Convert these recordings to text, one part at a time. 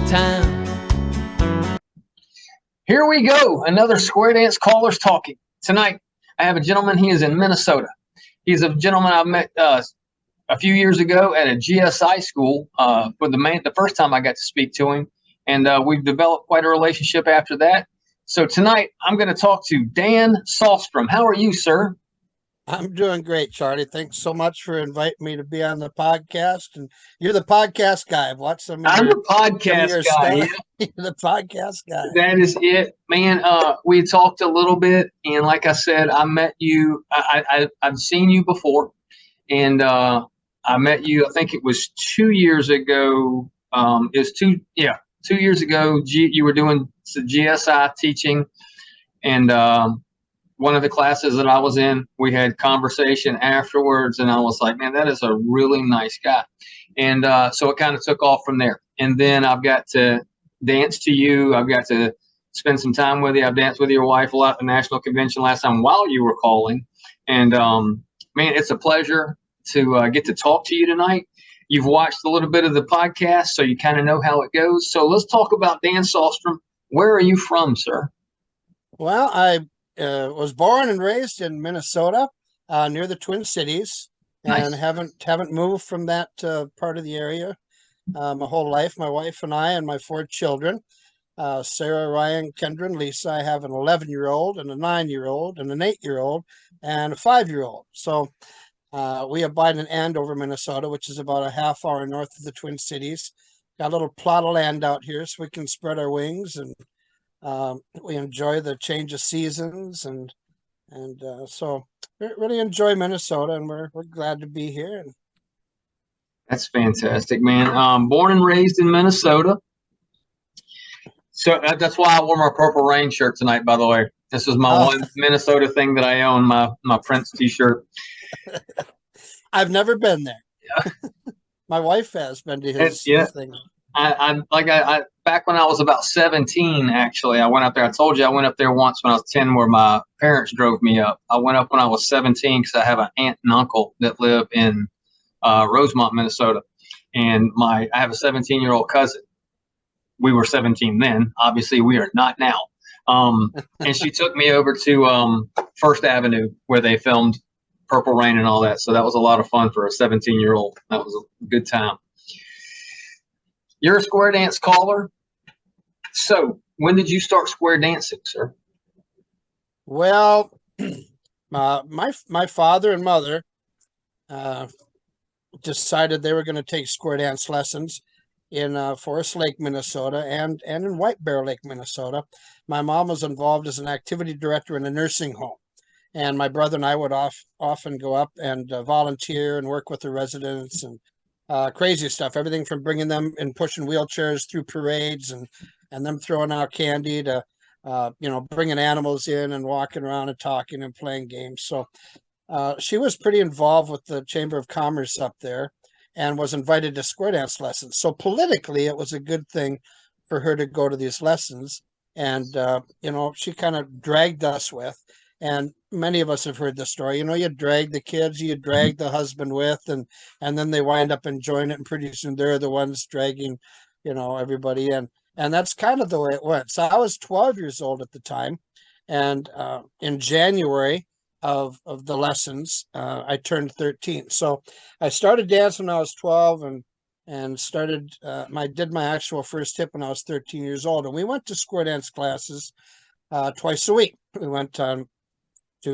time. Here we go. Another Square Dance Callers Talking. Tonight, I have a gentleman. He is in Minnesota. He's a gentleman I met a few years ago at a GSI school for the first time I got to speak to him. And we've developed quite a relationship after that. So tonight, I'm going to talk to Dan Sahlstrom. How are you, sir? I'm doing great, Charlie. Thanks so much for inviting me to be on the podcast. And you're the podcast guy. I've watched some of I'm the podcast guy. Yeah. You're the podcast guy. That is it, man. We talked a little bit, and like I said, I met you. I've seen you before, and I met you. I think it was 2 years ago. It was 2 years ago. You were doing some GSI teaching, and one of the classes that I was in, we had conversation afterwards, and I was like, man, that is a really nice guy. And so it kind of took off from there. And then I've got to dance to you. I've got to spend some time with you. I've danced with your wife a lot at the national convention last time while you were calling. And man, it's a pleasure to get to talk to you tonight. You've watched a little bit of the podcast, so you kind of know how it goes. So let's talk about Dan Sahlstrom. Where are you from, sir? Well, I was born and raised in Minnesota, near the Twin Cities, and Nice. haven't moved from that part of the area my whole life. My wife and I and my 4 children, Sarah, Ryan, Kendra, and Lisa. I have an 11-year-old and a 9-year-old and an 8-year-old and a 5-year-old. So we abide in Andover, Minnesota, which is about a half hour north of the Twin Cities. Got a little plot of land out here so we can spread our wings, and we enjoy the change of seasons, and so we really enjoy Minnesota, and we're glad to be here. That's fantastic, man. Born and raised in Minnesota. So that's why I wore my Purple Rain shirt tonight, by the way. This is my one Minnesota thing that I own, my Prince t-shirt. I've never been there. Yeah. My wife has been to his thing. I back when I was about 17, actually, I went up there. I told you I went up there once when I was 10, where my parents drove me up. I went up when I was 17 because I have an aunt and uncle that live in Rosemont, Minnesota, and I have a 17-year-old cousin. We were 17 then. Obviously, we are not now. And she took me over to First Avenue where they filmed Purple Rain and all that. So that was a lot of fun for a 17-year-old. That was a good time. You're a square dance caller. So when did you start square dancing, sir? Well, my father and mother decided they were going to take square dance lessons in Forest Lake, Minnesota, and in White Bear Lake, Minnesota. My mom was involved as an activity director in a nursing home, and my brother and I would often go up and volunteer and work with the residents, and crazy stuff, everything from bringing them and pushing wheelchairs through parades, and them throwing out candy to bringing animals in and walking around and talking and playing games. So she was pretty involved with the Chamber of Commerce up there and was invited to square dance lessons. So politically, it was a good thing for her to go to these lessons, and she kind of dragged us with. And many of us have heard the story. You drag the kids, you drag the husband with, and then they wind up enjoying it, and pretty soon they're the ones dragging, everybody in. And that's kind of the way it went. So I was 12 years old at the time, and in January of the lessons, I turned 13. So I started dancing when I was 12, and started did my actual first hip when I was 13 years old. And we went to square dance classes twice a week. We went to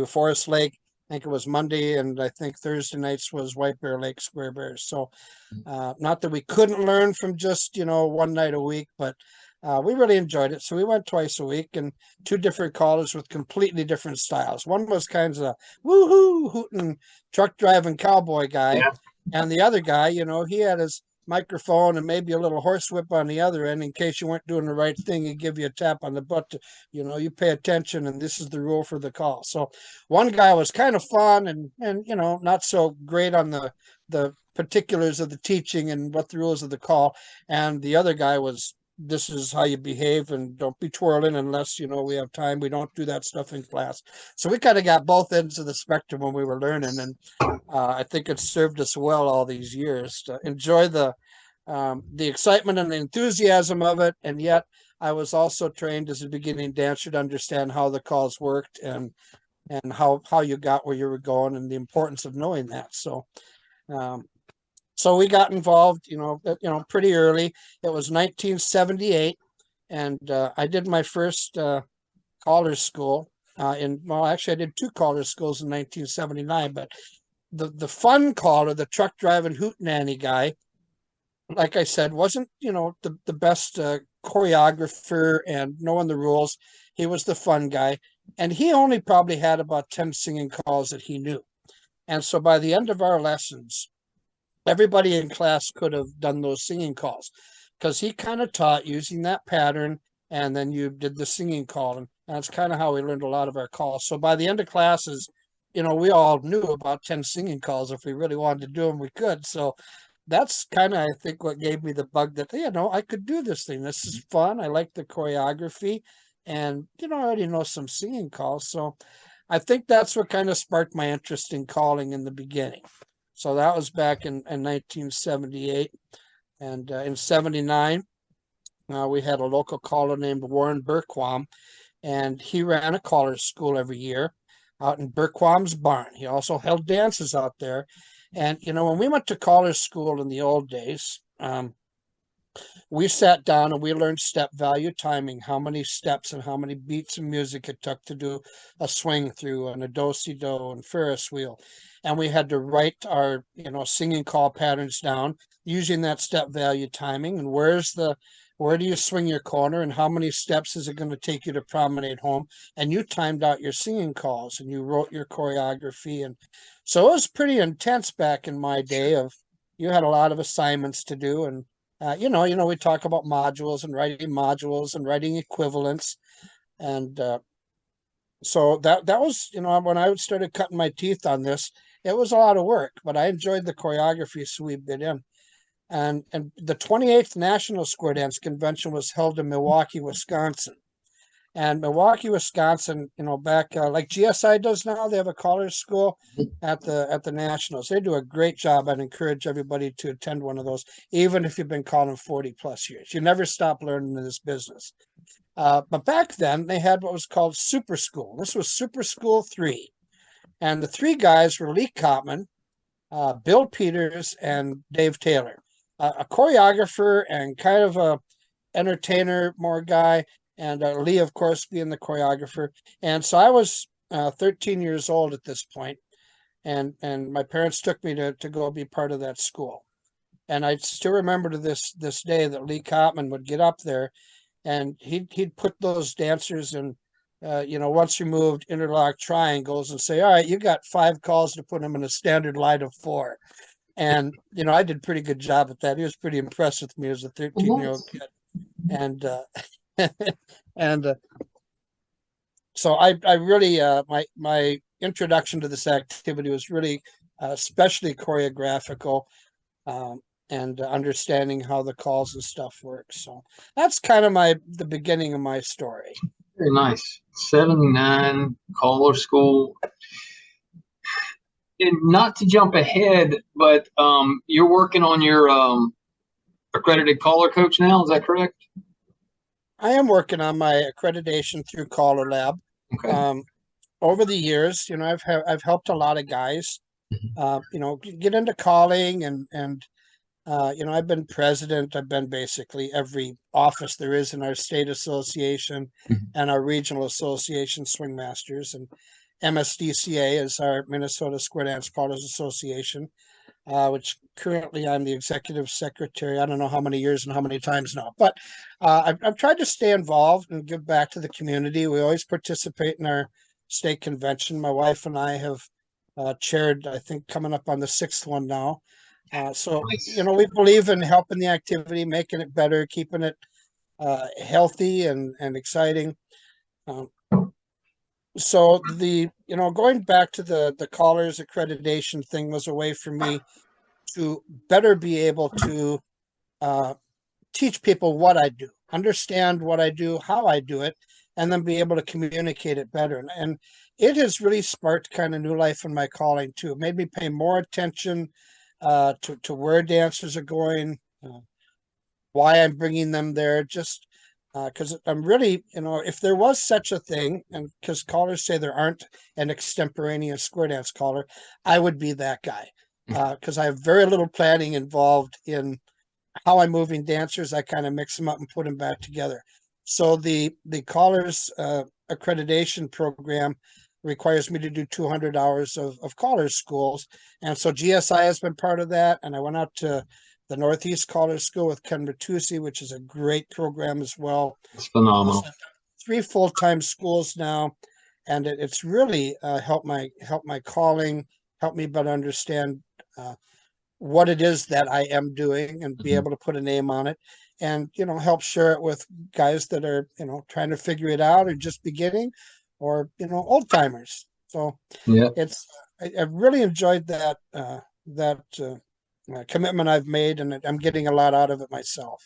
Forest Lake. I think it was Monday, and I think Thursday nights was White Bear Lake Square Bears. So not that we couldn't learn from just, one night a week, but we really enjoyed it. So we went twice a week, and 2 different callers with completely different styles. One was kind of a woohoo, hooting, truck driving cowboy guy. Yeah. And the other guy, he had his microphone and maybe a little horsewhip on the other end in case you weren't doing the right thing. He'd give you a tap on the butt to, you pay attention, and this is the rule for the call. So one guy was kind of fun and not so great on the particulars of the teaching and what the rules of the call, and the other guy was, this is how you behave, and don't be twirling unless we have time. We don't do that stuff in class. So we kind of got both ends of the spectrum when we were learning, and I think it served us well all these years to enjoy the the excitement and the enthusiasm of it. And yet I was also trained as a beginning dancer to understand how the calls worked and how you got where you were going and the importance of knowing that. So we got involved, pretty early. It was 1978, and I did my first caller school actually I did two caller schools in 1979, but the fun caller, the truck driving hootenanny guy, like I said, wasn't, the best choreographer and knowing the rules. He was the fun guy, and he only probably had about 10 singing calls that he knew. And so by the end of our lessons, everybody in class could have done those singing calls because he kind of taught using that pattern, and then you did the singing call. And that's kind of how we learned a lot of our calls. So by the end of classes, we all knew about 10 singing calls. If we really wanted to do them, we could. So that's kind of, I think, what gave me the bug that, I could do this thing. This is fun. I like the choreography, and, I already know some singing calls. So I think that's what kind of sparked my interest in calling in the beginning. So that was back in 1978. And in 79, we had a local caller named Warren Burquam, and he ran a caller school every year out in Burquam's barn. He also held dances out there. And, when we went to caller school in the old days, we sat down and we learned step value timing, how many steps and how many beats of music it took to do a swing through and a do-si-do and Ferris wheel. And we had to write our, singing call patterns down using that step value timing. And where do you swing your corner and how many steps is it going to take you to promenade home? And you timed out your singing calls and you wrote your choreography. And so it was pretty intense back in my day you had a lot of assignments to do. And, we talk about modules and writing equivalents. And so that was, when I started cutting my teeth on this, it was a lot of work, but I enjoyed the choreography, so we bit in. And the 28th National Square Dance Convention was held in Milwaukee, Wisconsin. And Milwaukee, Wisconsin, back like GSI does now, they have a caller school at the Nationals. They do a great job. I'd encourage everybody to attend one of those, even if you've been calling 40 plus years. You never stop learning in this business. But back then, they had what was called Super School. This was Super School 3. And the three guys were Lee Kottman, Bill Peters, and Dave Taylor. A choreographer and kind of a entertainer more guy, and Lee, of course, being the choreographer. And so I was 13 years old at this point, and my parents took me to go be part of that school. And I still remember to this day that Lee Kottman would get up there, and he'd put those dancers in, once removed interlock triangles and say, all right, you got 5 calls to put them in a standard line of 4. And, I did a pretty good job at that. He was pretty impressed with me as a 13-year-old kid. And, so I really, my introduction to this activity was really especially choreographical, and understanding how the calls and stuff work. So that's kind of the beginning of my story. Very nice. 79 caller school. And not to jump ahead, but you're working on your accredited caller coach now. Is that correct? I am working on my accreditation through CALLERLAB. Okay. Over the years, I've helped a lot of guys, get into calling, and I've been president. I've been basically every office there is in our state association and our regional association, Swingmasters, and MSDCA is our Minnesota Square Dance Callers Association, which currently I'm the executive secretary. I don't know how many years and how many times now, but I've tried to stay involved and give back to the community. We always participate in our state convention. My wife and I have chaired, I think, coming up on the 6th one now. So, we believe in helping the activity, making it better, keeping it healthy and exciting. So going back to the callers accreditation thing was a way for me to better be able to teach people what I do, understand what I do, how I do it, and then be able to communicate it better. And it has really sparked kind of new life in my calling too. It made me pay more attention to where dancers are going, why I'm bringing them there, just because I'm really, if there was such a thing, and because callers say there aren't an extemporaneous square dance caller, I would be that guy, because I have very little planning involved in how I'm moving dancers. I kind of mix them up and put them back together. So the callers accreditation program requires me to do 200 hours of callers schools, and so GSI has been part of that. And I went out to the Northeast Callers School with Ken Bertuzzi, which is a great program as well. It's phenomenal. 3 full-time schools now, and it's really helped my calling, helped me better understand what it is that I am doing and be able to put a name on it, and help share it with guys that are trying to figure it out or just beginning, or old timers. So yeah, I've really enjoyed that commitment I've made, and I'm getting a lot out of it myself.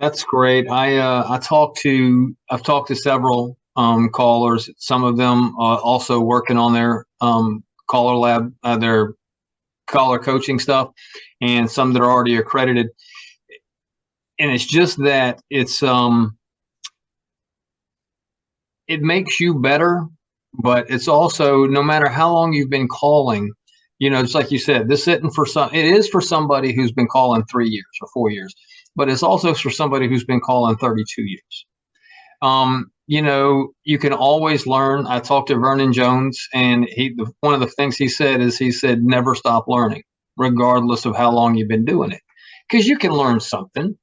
that's great. I've talked to several callers. Some of them also working on their CALLERLAB, their caller coaching stuff, and some that are already accredited. And it's just that it makes you better, but it's also, no matter how long you've been calling, it's like you said, it is for somebody who's been calling 3 years or 4 years, but it's also for somebody who's been calling 32 years. You can always learn. I talked to Vernon Jones, and one of the things he said is, never stop learning, regardless of how long you've been doing it, because you can learn something,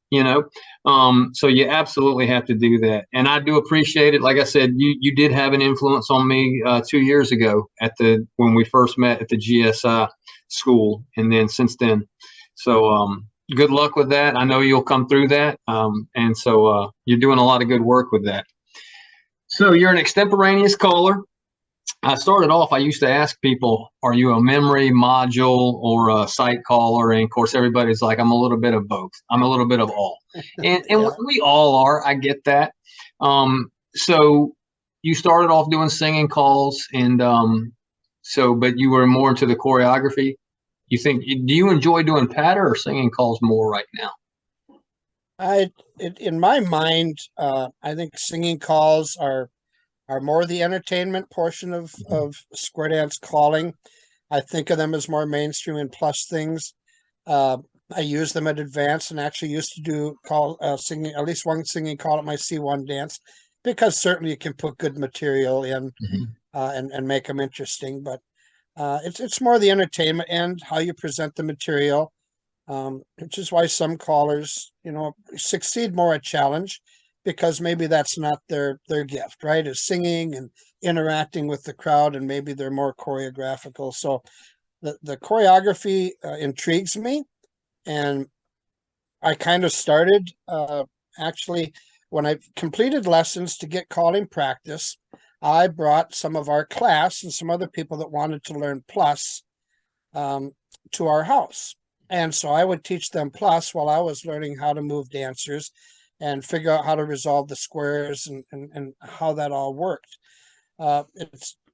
so you absolutely have to do that. And I do appreciate it. Like I said, you did have an influence on me 2 years ago when we first met at the GSI school, and then since then. So good luck with that. I know you'll come through that. And so you're doing a lot of good work with that. So you're an extemporaneous caller. I started off, I used to ask people, are you a memory, module, or a sight caller? And of course, everybody's like, I'm a little bit of both. I'm a little bit of all. And Yeah. we all are. I get that. So you started off doing singing calls, and but you were more into the choreography. Do you enjoy doing patter or singing calls more right now? In my mind, I think singing calls are more the entertainment portion of square dance calling. I think of them as more mainstream and plus things. I use them at advanced, and actually used to do singing, at least one singing call at my C1 dance, because certainly you can put good material in and make them interesting. But it's more the entertainment and how you present the material, which is why some callers, succeed more at challenge, because maybe that's not their gift, right? Is singing and interacting with the crowd, and maybe they're more choreographical. So the choreography intrigues me, and I kind of started actually when I completed lessons to get calling practice. I brought some of our class and some other people that wanted to learn plus to our house. And so I would teach them plus while I was learning how to move dancers and figure out how to resolve the squares and how that all worked.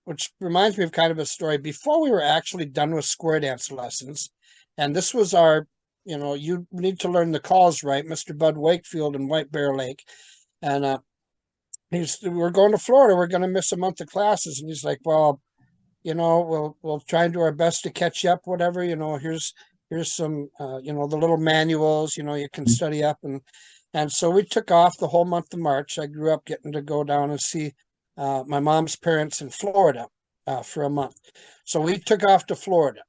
Which reminds me of kind of a story. Before we were actually done with square dance lessons, and this was our, you need to learn the calls right, Mr. Bud Wakefield in White Bear Lake. And we're going to Florida. We're going to miss a month of classes. And he's like, well, we'll try and do our best to catch you up, whatever, here's some, the little manuals, you can study up. And so we took off the whole month of March. I grew up getting to go down and see my mom's parents in Florida for a month. So we took off to Florida.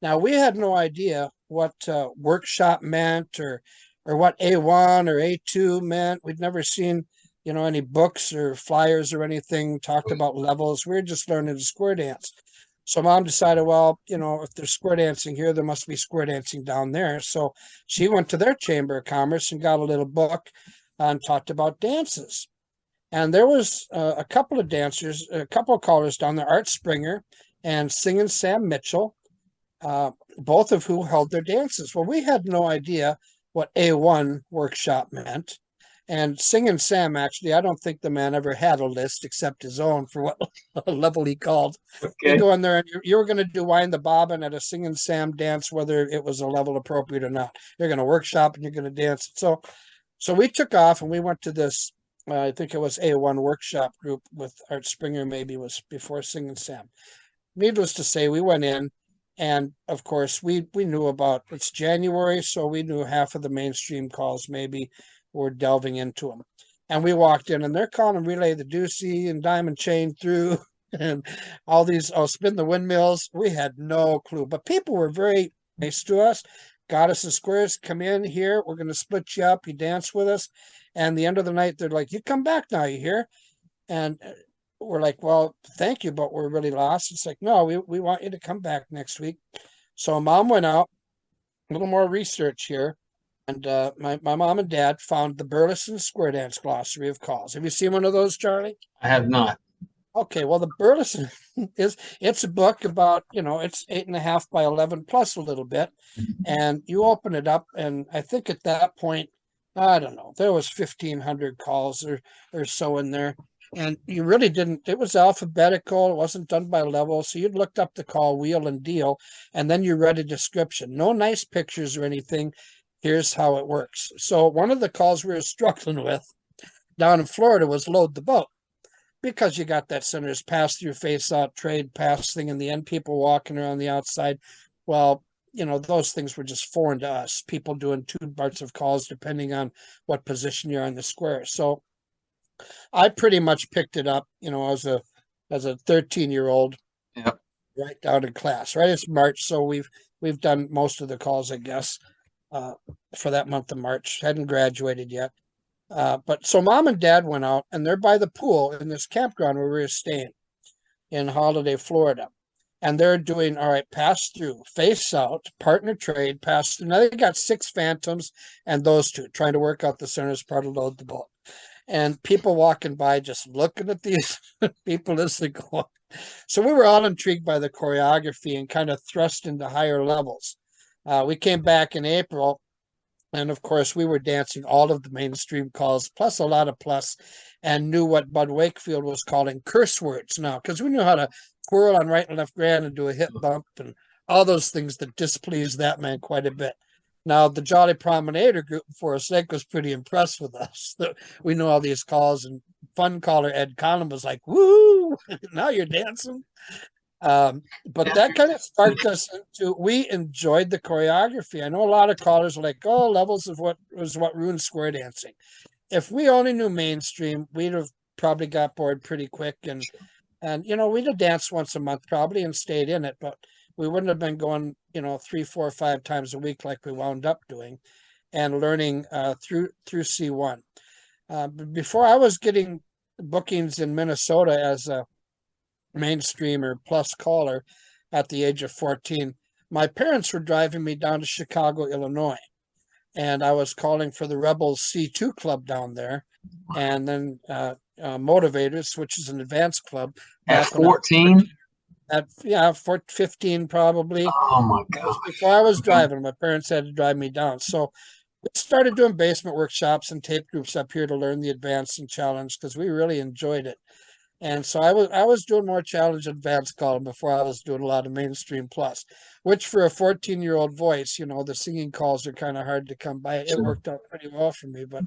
Now, we had no idea what workshop meant or what A1 or A2 meant. We'd never seen, any books or flyers or anything talked about levels. We were just learning to square dance. So Mom decided, well, if there's square dancing here, there must be square dancing down there. So she went to their Chamber of Commerce and got a little book and talked about dances. And there was a couple of dancers, a couple of callers down there, Art Springer and Singing Sam Mitchell, both of who held their dances. Well, we had no idea what A1 workshop meant. And Singing Sam, actually, I don't think the man ever had a list except his own for what level he called. You Okay. go in there and you were going to do Wind the Bobbin at a Singing Sam dance, whether it was a level appropriate or not. You're going to workshop and you're going to dance. So we took off and we went to this, I think it was A1 workshop group with Art Springer, maybe was before Singing Sam. Needless to say, we went in, and of course, we knew about it's January, so we knew half of the mainstream calls maybe were delving into them. And we walked in, and they're calling Relay the Deucey and Diamond Chain Through and all these, oh, Spin the Windmills. We had no clue, but people were very nice to us. Goddess and Squares, come in here. We're going to split you up. You dance with us. And the end of the night, they're like, you come back now, you hear? And we're like, well, thank you, but we're really lost. It's like, no, we want you to come back next week. So mom went out, a little more research here. And my mom and dad found the Burleson Square Dance Glossary of Calls. Have you seen one of those, Charlie? I have not. Okay, well, the Burleson it's a book about, it's 8.5 by 11 plus a little bit. And you open it up, and I think at that point, I don't know, there was 1,500 calls or so in there. And you really didn't, it was alphabetical, it wasn't done by level. So you'd looked up the call, wheel, and deal, and then you read a description. No nice pictures or anything. Here's how it works. So one of the calls we were struggling with down in Florida was Load the Boat, because you got that center's pass through, face out, trade, pass thing in the end, people walking around the outside. Well, those things were just foreign to us, people doing two parts of calls depending on what position you're on the square. So I pretty much picked it up, as a 13-year-old, Yep. right down in class. Right, it's March, so we've done most of the calls, I guess, for that month of March. Hadn't graduated yet, but so mom and dad went out, and they're by the pool in this campground where we were staying in Holiday, Florida, and they're doing all right. Pass through, face out, partner trade, pass through. Now they got 6 phantoms and those two trying to work out the center's part of Load the Boat. And people walking by just looking at these people as they go. So we were all intrigued by the choreography and kind of thrust into higher levels. We came back in April, and of course we were dancing all of the mainstream calls, plus a lot of plus, and knew what Bud Wakefield was calling curse words now, because we knew how to twirl on right and left grand and do a hip bump and all those things that displeased that man quite a bit. Now, the Jolly Promenader group in Forest Lake was pretty impressed with us. We know all these calls, and fun caller Ed Conlon was like, woo, now you're dancing. But that kind of sparked us into, we enjoyed the choreography. I know a lot of callers are like, oh, levels of what ruined square dancing. If we only knew mainstream, we'd have probably got bored pretty quick. And we'd have danced once a month probably and stayed in it, but we wouldn't have been going, 3, 4, 5 times a week like we wound up doing, and learning through C1. Before I was getting bookings in Minnesota as a mainstream or plus caller at the age of 14, my parents were driving me down to Chicago, Illinois, and I was calling for the Rebels C2 club down there, and then Motivators, which is an advanced club. At 14? At 15 probably. Oh my God! Before I was driving, my parents had to drive me down. So we started doing basement workshops and tape groups up here to learn the advanced and challenge, because we really enjoyed it. And so I was doing more challenge advanced calling before I was doing a lot of mainstream plus, which for a 14-year-old voice, the singing calls are kind of hard to come by. It worked out pretty well for me, but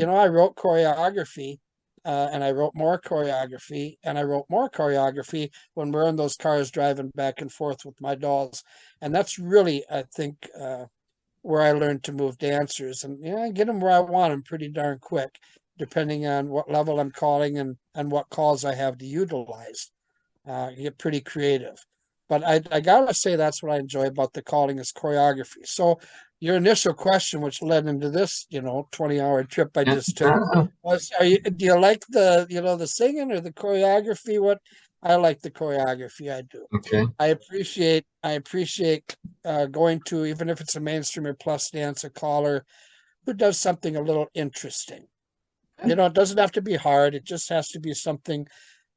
I wrote choreography. And I wrote more choreography, and I wrote more choreography when we're in those cars driving back and forth with my dolls. And that's really, I think, where I learned to move dancers, and get them where I want them pretty darn quick, depending on what level I'm calling and what calls I have to utilize. Get pretty creative. But I gotta say, that's what I enjoy about the calling is choreography. So your initial question, which led into this, 20-hour trip I just took, was, do you like the singing or the choreography? What I like the choreography. I do. Okay. I appreciate going to, even if it's a mainstream or plus dance, a caller who does something a little interesting. It doesn't have to be hard. It just has to be something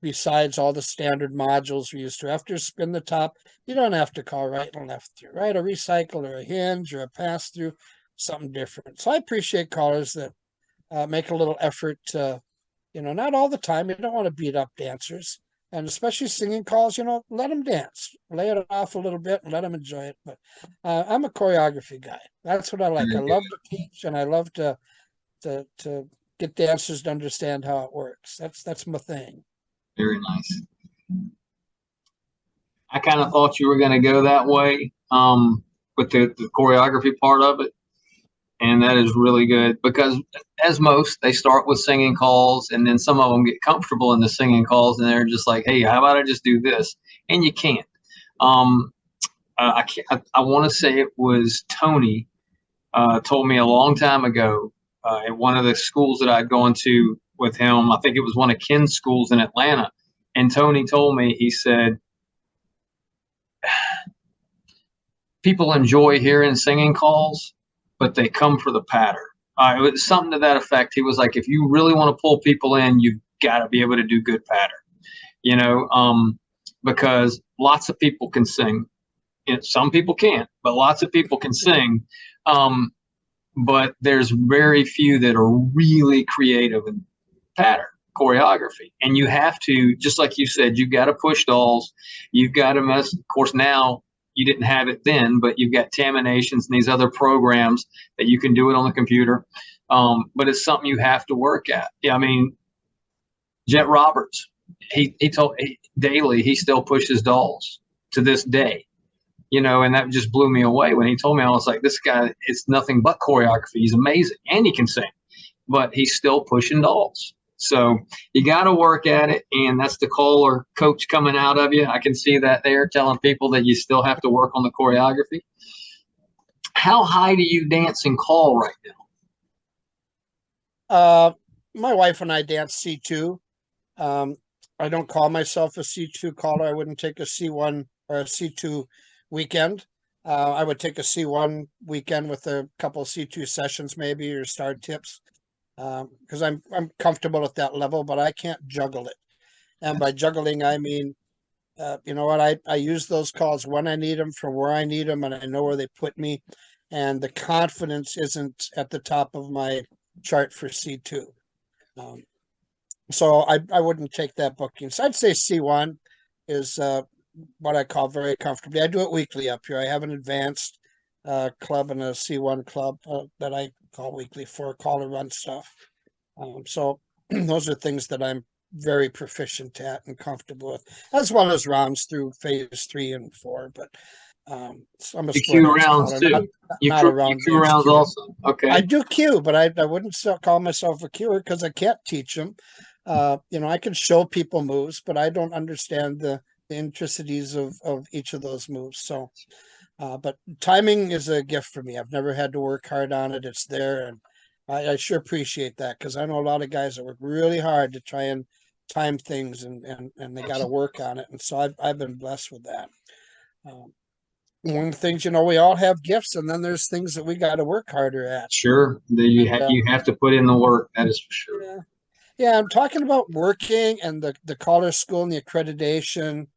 besides all the standard modules we used to. After spin the top, you don't have to call right and left through, right? A recycle or a hinge or a pass through, something different. So I appreciate callers that make a little effort to, not all the time. You don't want to beat up dancers, and especially singing calls, let them dance, lay it off a little bit and let them enjoy it. But I'm a choreography guy. That's what I like. I Very love good. to teach, and I love to get dancers to understand how it works. That's my thing. Very nice. I kind of thought you were going to go that way with the choreography part of it. And that is really good because, as most, they start with singing calls, and then some of them get comfortable in the singing calls, and they're just like, "Hey, how about I just do this?" And you can't. I can't. I want to say it was Tony told me a long time ago at one of the schools that I'd gone to with him. I think it was one of Ken's schools in Atlanta, and Tony told me, he said, "People enjoy hearing singing calls, but they come for the patter." It was something to that effect. He was like, if you really want to pull people in, you've got to be able to do good patter, because lots of people can sing. Some people can't, but lots of people can sing. But there's very few that are really creative in patter choreography. And you have to, just like you said, you've got to push dolls. You've got to mess. Of course, now you didn't have it then, but you've got Taminations and these other programs that you can do it on the computer. But it's something you have to work at. Yeah, I mean, Jet Roberts, he told daily he still pushes dolls to this day. And that just blew me away when he told me. I was like, this guy, it's nothing but choreography. He's amazing, and he can sing, but he's still pushing dolls. So you got to work at it, and that's the caller coach coming out of you. I can see that there, telling people that you still have to work on the choreography. How high do you dance and call right now? My wife and I dance C2. I don't call myself a C2 caller. I wouldn't take a C1 or a C2 weekend. I would take a C1 weekend with a couple of C2 sessions, maybe, or star tips, because I'm comfortable at that level, but I can't juggle it. And by juggling, I mean, I use those calls when I need them, from where I need them, and I know where they put me. And the confidence isn't at the top of my chart for C2. So I wouldn't take that booking. So I'd say C1 is what I call very comfortably. I do it weekly up here. I have an advanced club and a C1 club that I call weekly for caller run stuff. So those are things that I'm very proficient at and comfortable with, as well as rounds through phase 3 and 4. But so I'm a cue rounds caller, too. not a round you rounds cuer. also. Okay. I do cue, but I wouldn't call myself a cuer because I can't teach them. I can show people moves, but I don't understand the intricacies of each of those moves. So, but timing is a gift for me. I've never had to work hard on it. It's there, and I sure appreciate that, because I know a lot of guys that work really hard to try and time things, and they got to work on it. And so I've been blessed with that. One of the things, we all have gifts, and then there's things that we got to work harder at. Sure, you have to put in the work. That is for sure. Yeah. Yeah, I'm talking about working and the caller school and the accreditation.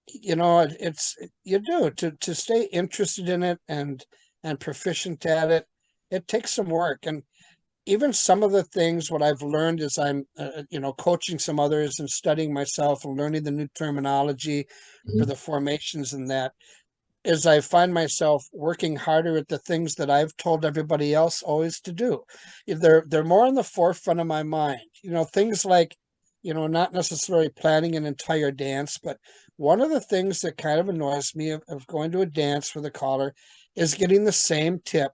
It's you do to stay interested in it and proficient at it. It takes some work, and even some of the things, what I've learned is I'm coaching some others and studying myself and learning the new terminology for the formations and that, is I find myself working harder at the things that I've told everybody else always to do. They're more in the forefront of my mind. Things like, not necessarily planning an entire dance, but one of the things that kind of annoys me of going to a dance with a caller is getting the same tip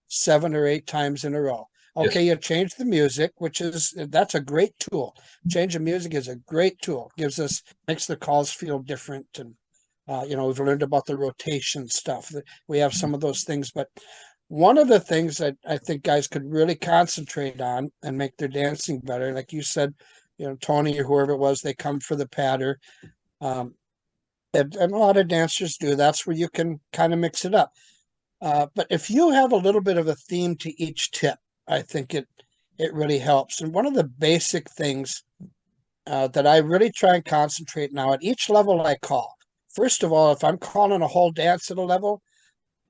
7 or 8 times in a row. Okay, you change the music, that's a great tool. Change of music is a great tool. Makes the calls feel different, and we've learned about the rotation stuff. We have some of those things, but one of the things that I think guys could really concentrate on and make their dancing better, like you said, Tony or whoever it was, they come for the patter. And a lot of dancers do. That's where you can kind of mix it up. But if you have a little bit of a theme to each tip, I think it really helps. And one of the basic things that I really try and concentrate now at each level I call. First of all, if I'm calling a whole dance at a level,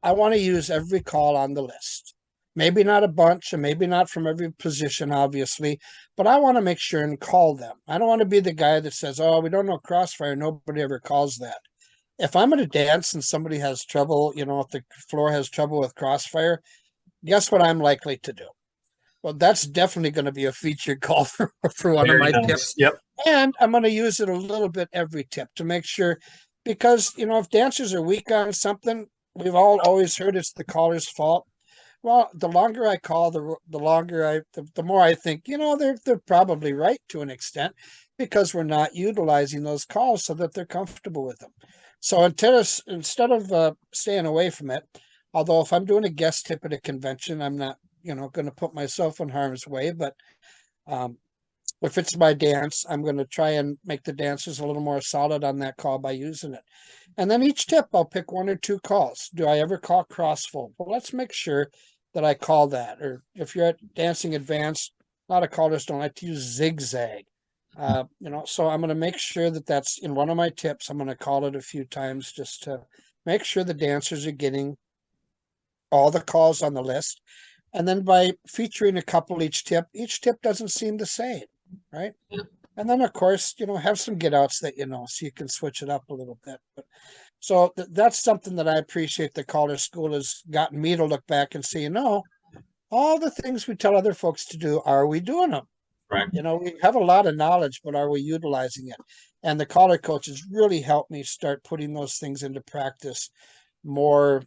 I want to use every call on the list. Maybe not a bunch, and maybe not from every position, obviously, but I want to make sure and call them. I don't want to be the guy that says, oh, we don't know Crossfire. Nobody ever calls that. If I'm going to dance and somebody has trouble, you know, if the floor has trouble with Crossfire, guess what I'm likely to do? Well, that's definitely going to be a featured call for one of Very my nice. tips. Yep. And I'm going to use it a little bit every tip to make sure, because, you know, if dancers are weak on something, we've all always heard it's the caller's fault. Well, the longer I call, the more I think, you know, they're probably right to an extent, because we're not utilizing those calls so that they're comfortable with them. So instead of staying away from it, although if I'm doing a guest tip at a convention, I'm not, you know, going to put myself in harm's way. But um, if it's my dance, I'm going to try and make the dancers a little more solid on that call by using it. And then each tip, I'll pick one or two calls. Do I ever call crossfold? Well, let's make sure that I call that. Or if you're at Dancing Advanced, a lot of callers don't like to use zigzag. You know, so I'm going to make sure that that's in one of my tips. I'm going to call it a few times just to make sure the dancers are getting all the calls on the list. And then by featuring a couple each tip doesn't seem the same, right? And then, of course, you know, have some get outs that you know, so you can switch it up a little bit. But so that's something that I appreciate the caller school has gotten me to look back and say, you know, all the things we tell other folks to do, are we doing them? Right. You know, we have a lot of knowledge, but are we utilizing it? And the caller coaches really helped me start putting those things into practice more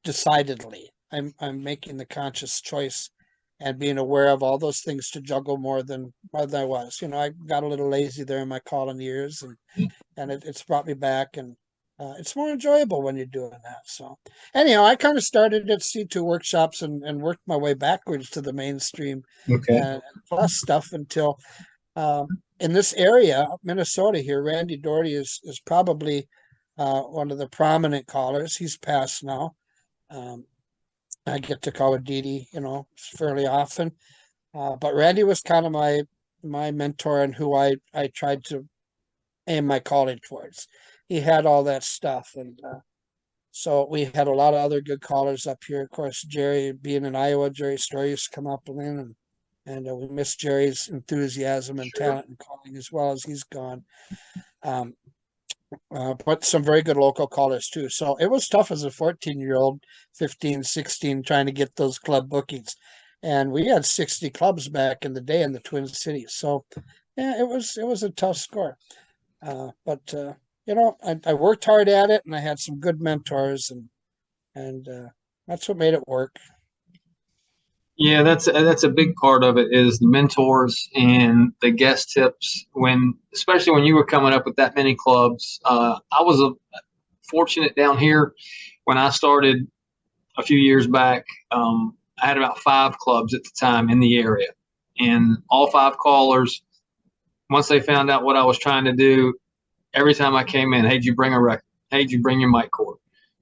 decidedly. I'm making the conscious choice and being aware of all those things to juggle more than I was. You know, I got a little lazy there in my calling years, and it's brought me back, and it's more enjoyable when you're doing that. So anyhow, I kind of started at C2 workshops and worked my way backwards to the mainstream Okay. plus stuff until in this area, Minnesota here, Randy Doherty is probably one of the prominent callers. He's passed now. I get to call her Dee Dee, you know, fairly often. But Randy was kind of my mentor and who I tried to aim my calling towards. He had all that stuff. And so we had a lot of other good callers up here. Of course, Jerry, being in Iowa, Jerry Story used to come up and in, and we miss Jerry's enthusiasm and talent in calling as well as he's gone. But some very good local callers too. So it was tough as a 14-year-old, 15, 16, trying to get those club bookings. And we had 60 clubs back in the day in the Twin Cities. So yeah, it was a tough score. But you know, I worked hard at it, and I had some good mentors, and that's what made it work. Yeah, that's a big part of it, is the mentors and the guest tips. Especially when you were coming up with that many clubs, I was fortunate down here when I started a few years back. I had about 5 clubs at the time in the area, and all 5 callers, once they found out what I was trying to do, every time I came in, hey, did you bring a record? Hey, did you bring your mic cord?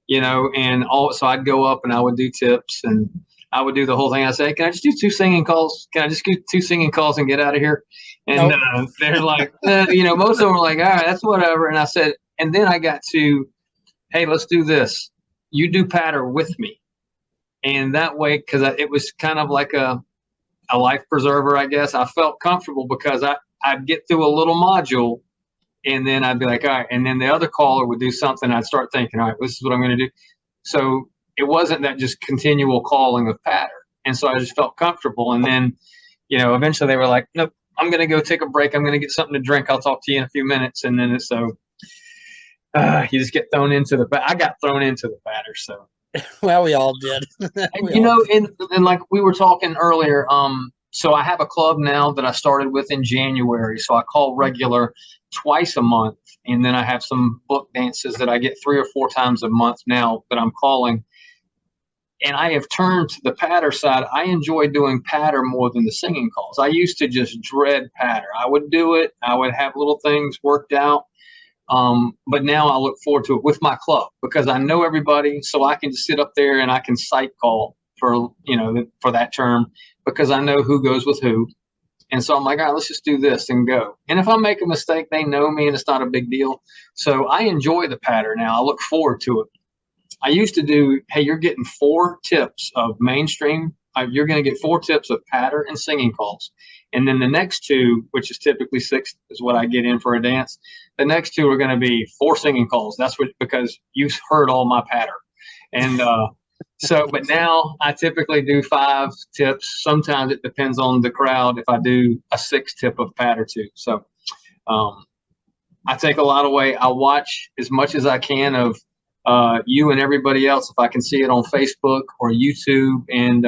You know, and so I'd go up and I would do tips, and I would do the whole thing. I say, can I just do 2 singing calls? Can I just do 2 singing calls and get out of here? And nope. They're like, you know, most of them were like, all right, that's whatever. And I said, and then I got to, hey, let's do this. You do patter with me. And that way, because it was kind of like a life preserver, I guess. I felt comfortable because I'd get through a little module, and then I'd be like, all right. And then the other caller would do something. I'd start thinking, all right, this is what I'm going to do. So it wasn't that just continual calling of patter. And so I just felt comfortable. And then, you know, eventually they were like, nope, I'm going to go take a break. I'm going to get something to drink. I'll talk to you in a few minutes. And then you just get thrown into I got thrown into the patter. So, well, we all did. And like we were talking earlier, so I have a club now that I started with in January. So I call regular twice a month. And then I have some book dances that I get 3 or 4 times a month now that I'm calling. And I have turned to the patter side. I enjoy doing patter more than the singing calls. I used to just dread patter. I would do it. I would have little things worked out. But now I look forward to it with my club because I know everybody, so I can just sit up there and I can sight call for that term because I know who goes with who. And so I'm like, all right, let's just do this and go. And if I make a mistake, they know me and it's not a big deal. So I enjoy the patter now. I look forward to it. I used to do, hey, you're getting 4 tips of mainstream. You're going to get 4 tips of patter and singing calls. And then the next 2, which is typically 6, is what I get in for a dance. The next 2 are going to be 4 singing calls. That's what, because you've heard all my patter. And but now I typically do 5 tips. Sometimes it depends on the crowd if I do a 6 tip of patter too. So I take a lot away. I watch as much as I can of you and everybody else if I can see it on Facebook or YouTube. And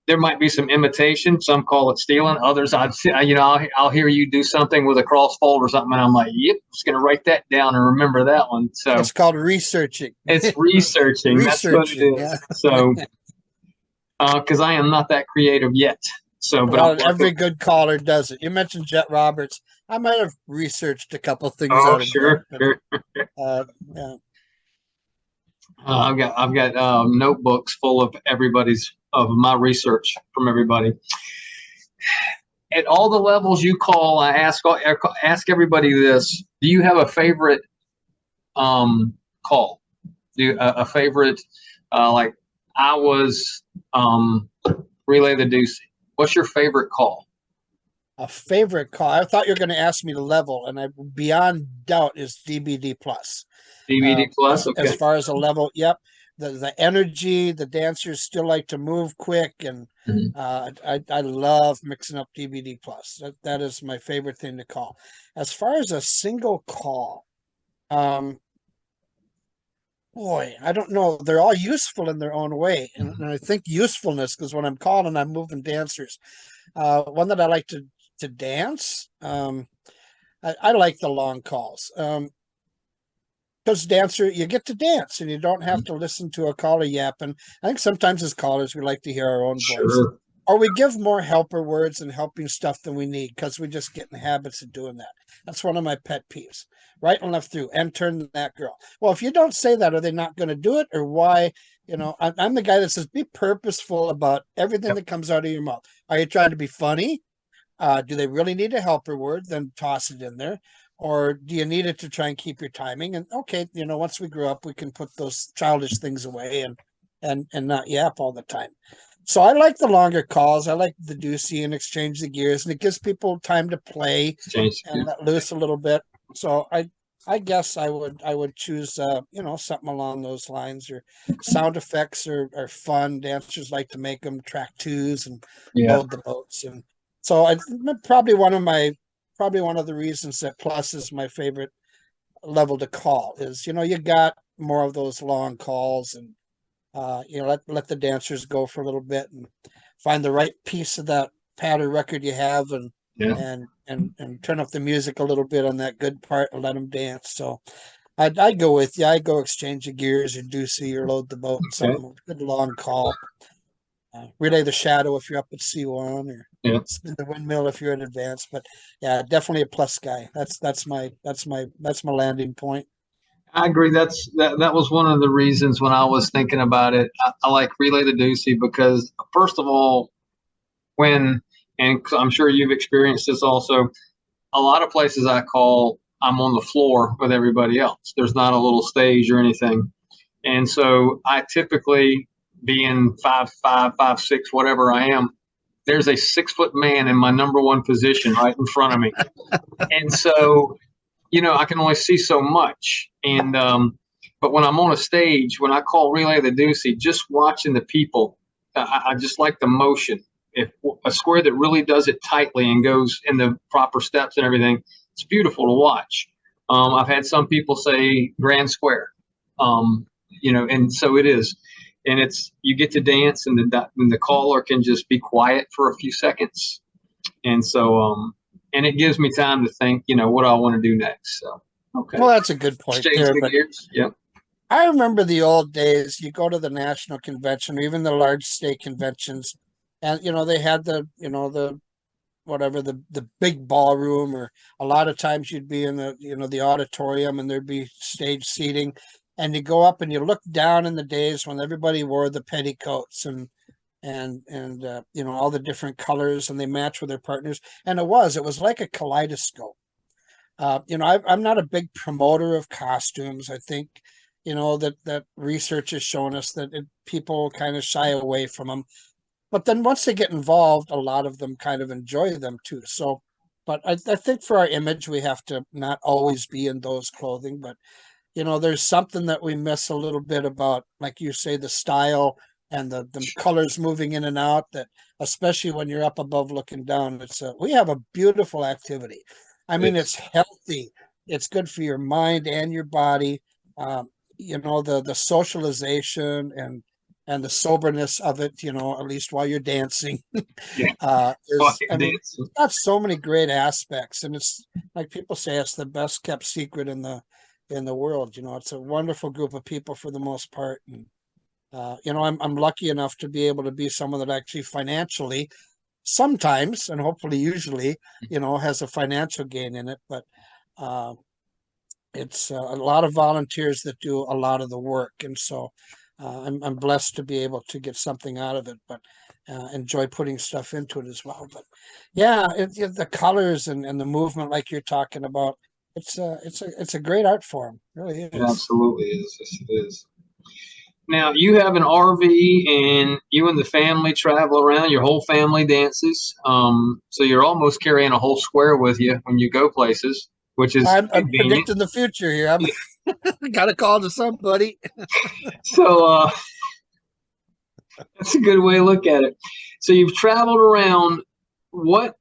there might be some imitation. Some call it stealing. Others, I'll hear you do something with a cross fold or something, and I'm like, yep, just going to write that down and remember that one. So it's called researching. It's researching. That's what it is. Yeah. So, because I am not that creative yet. So, but well, every good caller does it. You mentioned Jet Roberts. I might have researched a couple of things. Oh, sure. Yeah. I've got notebooks full of my research from everybody. At all the levels you call, I ask everybody this: do you have a favorite call? Do you, a favorite like I was Relay the Deucey? What's your favorite call? A favorite call? I thought you were going to ask me the level, and I beyond doubt is DBD plus. DBD plus, okay. As far as a level, yep. The energy, the dancers still like to move quick, and I love mixing up DBD plus. That is my favorite thing to call. As far as a single call, boy, I don't know. They're all useful in their own way, and I think usefulness, because when I'm calling, I'm moving dancers. One that I like to dance, I like the long calls. Because dancer, you get to dance and you don't have to listen to a caller yapping. I think sometimes as callers, we like to hear our own voice. Or we give more helper words and helping stuff than we need because we just get in the habits of doing that. That's one of my pet peeves. Right and left through and turn that girl. Well, if you don't say that, are they not going to do it? Or why? You know, I'm the guy that says be purposeful about everything that comes out of your mouth. Are you trying to be funny? Do they really need a helper word? Then toss it in there. Or do you need it to try and keep your timing? And okay, you know, once we grow up, we can put those childish things away and not yap all the time. So I like the longer calls. I like the Deucey and exchange the gears, and it gives people time to play and let loose a little bit. So I guess I would choose something along those lines. Or sound effects are fun. Dancers like to make them track twos and load the boats, and so I probably one of the reasons that plus is my favorite level to call is, you got more of those long calls, and let the dancers go for a little bit and find the right piece of that patter record you have, and turn up the music a little bit on that good part and let them dance. So I'd go with you. I'd go exchange the gears or Deucey or load the boat. Something good long call. Relay the shadow if you're up at C1, or spin the windmill if you're in advance. But yeah, definitely a plus guy. That's my landing point. I agree. That was one of the reasons when I was thinking about it. I like Relay the Deucey because, first of all, and I'm sure you've experienced this also, a lot of places I call, I'm on the floor with everybody else. There's not a little stage or anything. And so I typically, being 5'5", 5'6", whatever I am, there's a 6-foot man in my number one position right in front of me. And so, I can only see so much. And but when I'm on a stage, when I call Relay the Deucey, just watching the people, I just like the motion. If a square that really does it tightly and goes in the proper steps and everything, it's beautiful to watch. I've had some people say grand square, and so it is. And you get to dance, and the caller can just be quiet for a few seconds. And so, and it gives me time to think, what do I want to do next? So, okay. Well, that's a good point there. But yeah. I remember the old days. You go to the national convention or even the large state conventions, and, they had the big ballroom, or a lot of times you'd be in the auditorium and there'd be stage seating. And you go up and you look down in the days when everybody wore the petticoats and all the different colors, and they match with their partners. And it was like a kaleidoscope. I'm not a big promoter of costumes. I think, you know, that research has shown us that people kind of shy away from them. But then once they get involved, a lot of them kind of enjoy them too. So, but I think for our image, we have to not always be in those clothing. But, you know, there's something that we miss a little bit about, like you say, the style and the colors moving in and out, that especially when you're up above looking down, we have a beautiful activity. I mean, it's healthy. It's good for your mind and your body. You know, the socialization and the soberness of it, you know, at least while you're dancing, Yeah. I mean, it's got so many great aspects, and it's like people say, it's the best kept secret in the world. You know, it's a wonderful group of people for the most part, and you know, I'm lucky enough to be able to be someone that actually financially, sometimes and hopefully usually, you know, has a financial gain in it, but uh, it's a lot of volunteers that do a lot of the work, and so I'm blessed to be able to get something out of it, but enjoy putting stuff into it as well. But yeah, the colors and the movement, like you're talking about, it's a great art form, it really It is. absolutely is. Yes, it is. Now you have an RV, and you and the family travel around. Your whole family dances. So you're almost carrying a whole square with you when you go places, which is I'm convenient. predicting the future here. I got to call to somebody. So that's a good way to look at it. So you've traveled around. What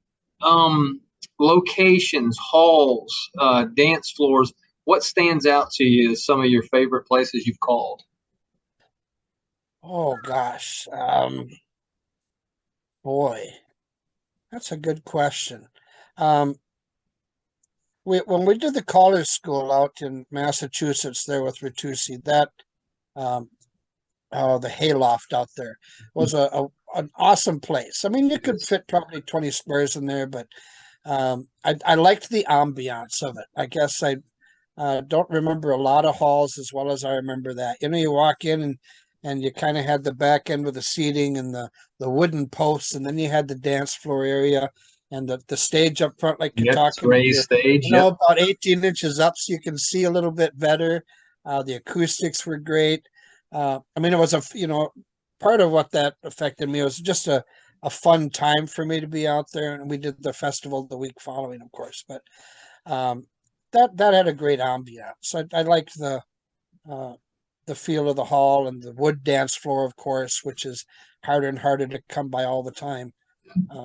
locations, halls, dance floors? What stands out to you as some of your favorite places you've called? Oh gosh, boy, that's a good question. Um, when we did the college school out in Massachusetts there with Ritusi, that um, the hayloft out there was an awesome place. I mean, you could fit probably 20 squares in there, but I liked the ambiance of it. I guess I don't remember a lot of halls as well as I remember that. You know, you walk in and you kind of had the back end with the seating and the wooden posts, and then you had the dance floor area and the stage up front, like you're Yep, talking. raised stage. You Yep. know, about 18 inches up, so you can see a little bit better. The acoustics were great. I mean, it was you know, part of what that affected me was just a fun time for me to be out there, and we did the festival the week following, of course, but um, that had a great ambiance. I liked uh, the feel of the hall and the wood dance floor, of course, which is harder and harder to come by all the time,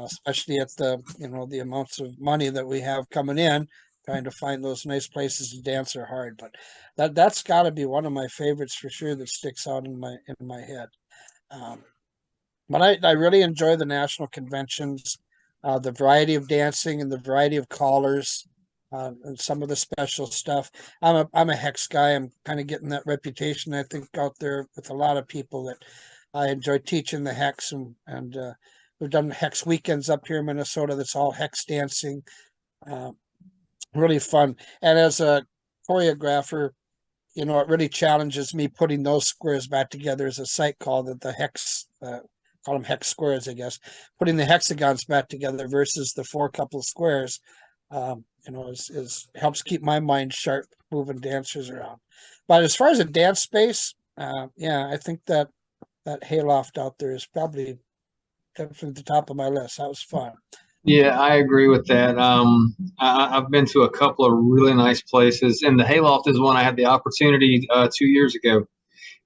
especially at the, you know, the amounts of money that we have coming in. Trying to find those nice places to dance are hard, but that's got to be one of my favorites for sure. That sticks out in my head. Um, but I really enjoy the national conventions, the variety of dancing and the variety of callers, and some of the special stuff. I'm a hex guy. I'm kind of getting that reputation, I think, out there with a lot of people, that I enjoy teaching the hex, and we've done hex weekends up here in Minnesota. That's all hex dancing. Uh, Really fun. And as a choreographer, you know, it really challenges me putting those squares back together as a site call, that the hex, call them hex squares, I guess, putting the hexagons back together versus the four couple squares, you know, is helps keep my mind sharp, moving dancers around. But as far as a dance space, yeah, I think that hayloft out there is probably definitely at the top of my list. That was fun. Yeah, I agree with that. I've been to a couple of really nice places, and the Hayloft is one I had the opportunity 2 years ago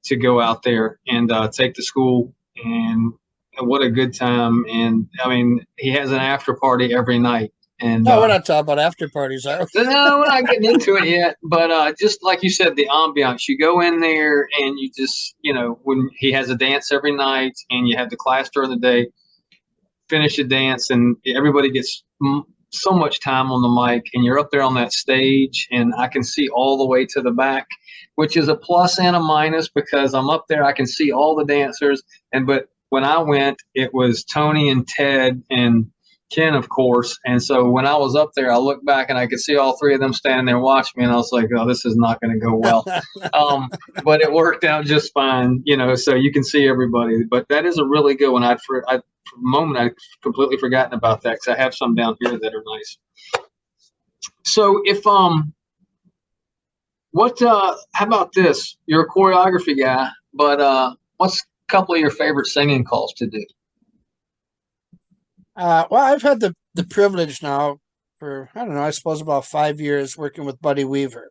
to go out there and take the school, and what a good time. And I mean, he has an after party every night. And No, we're not talking about after parties, are we? no, we're not getting into it yet. But just like you said, the ambiance, you go in there and you just, you know, when he has a dance every night and you have the class during the day, finish a dance, and everybody gets so much time on the mic, and you're up there on that stage, and I can see all the way to the back, which is a plus and a minus, because I'm up there, I can see all the dancers. But when I went, it was Tony and Ted and Ken, of course. And so when I was up there, I looked back and I could see all three of them standing there watching me, and I was like, oh, this is not going to go well. But it worked out just fine, you know, so you can see everybody. But that is a really good one. For a moment, I'd completely forgotten about that, because I have some down here that are nice. So if What, how about this? You're a choreography guy, but what's a couple of your favorite singing calls to do? Well, I've had the privilege now for, I don't know, I suppose about 5 years working with Buddy Weaver.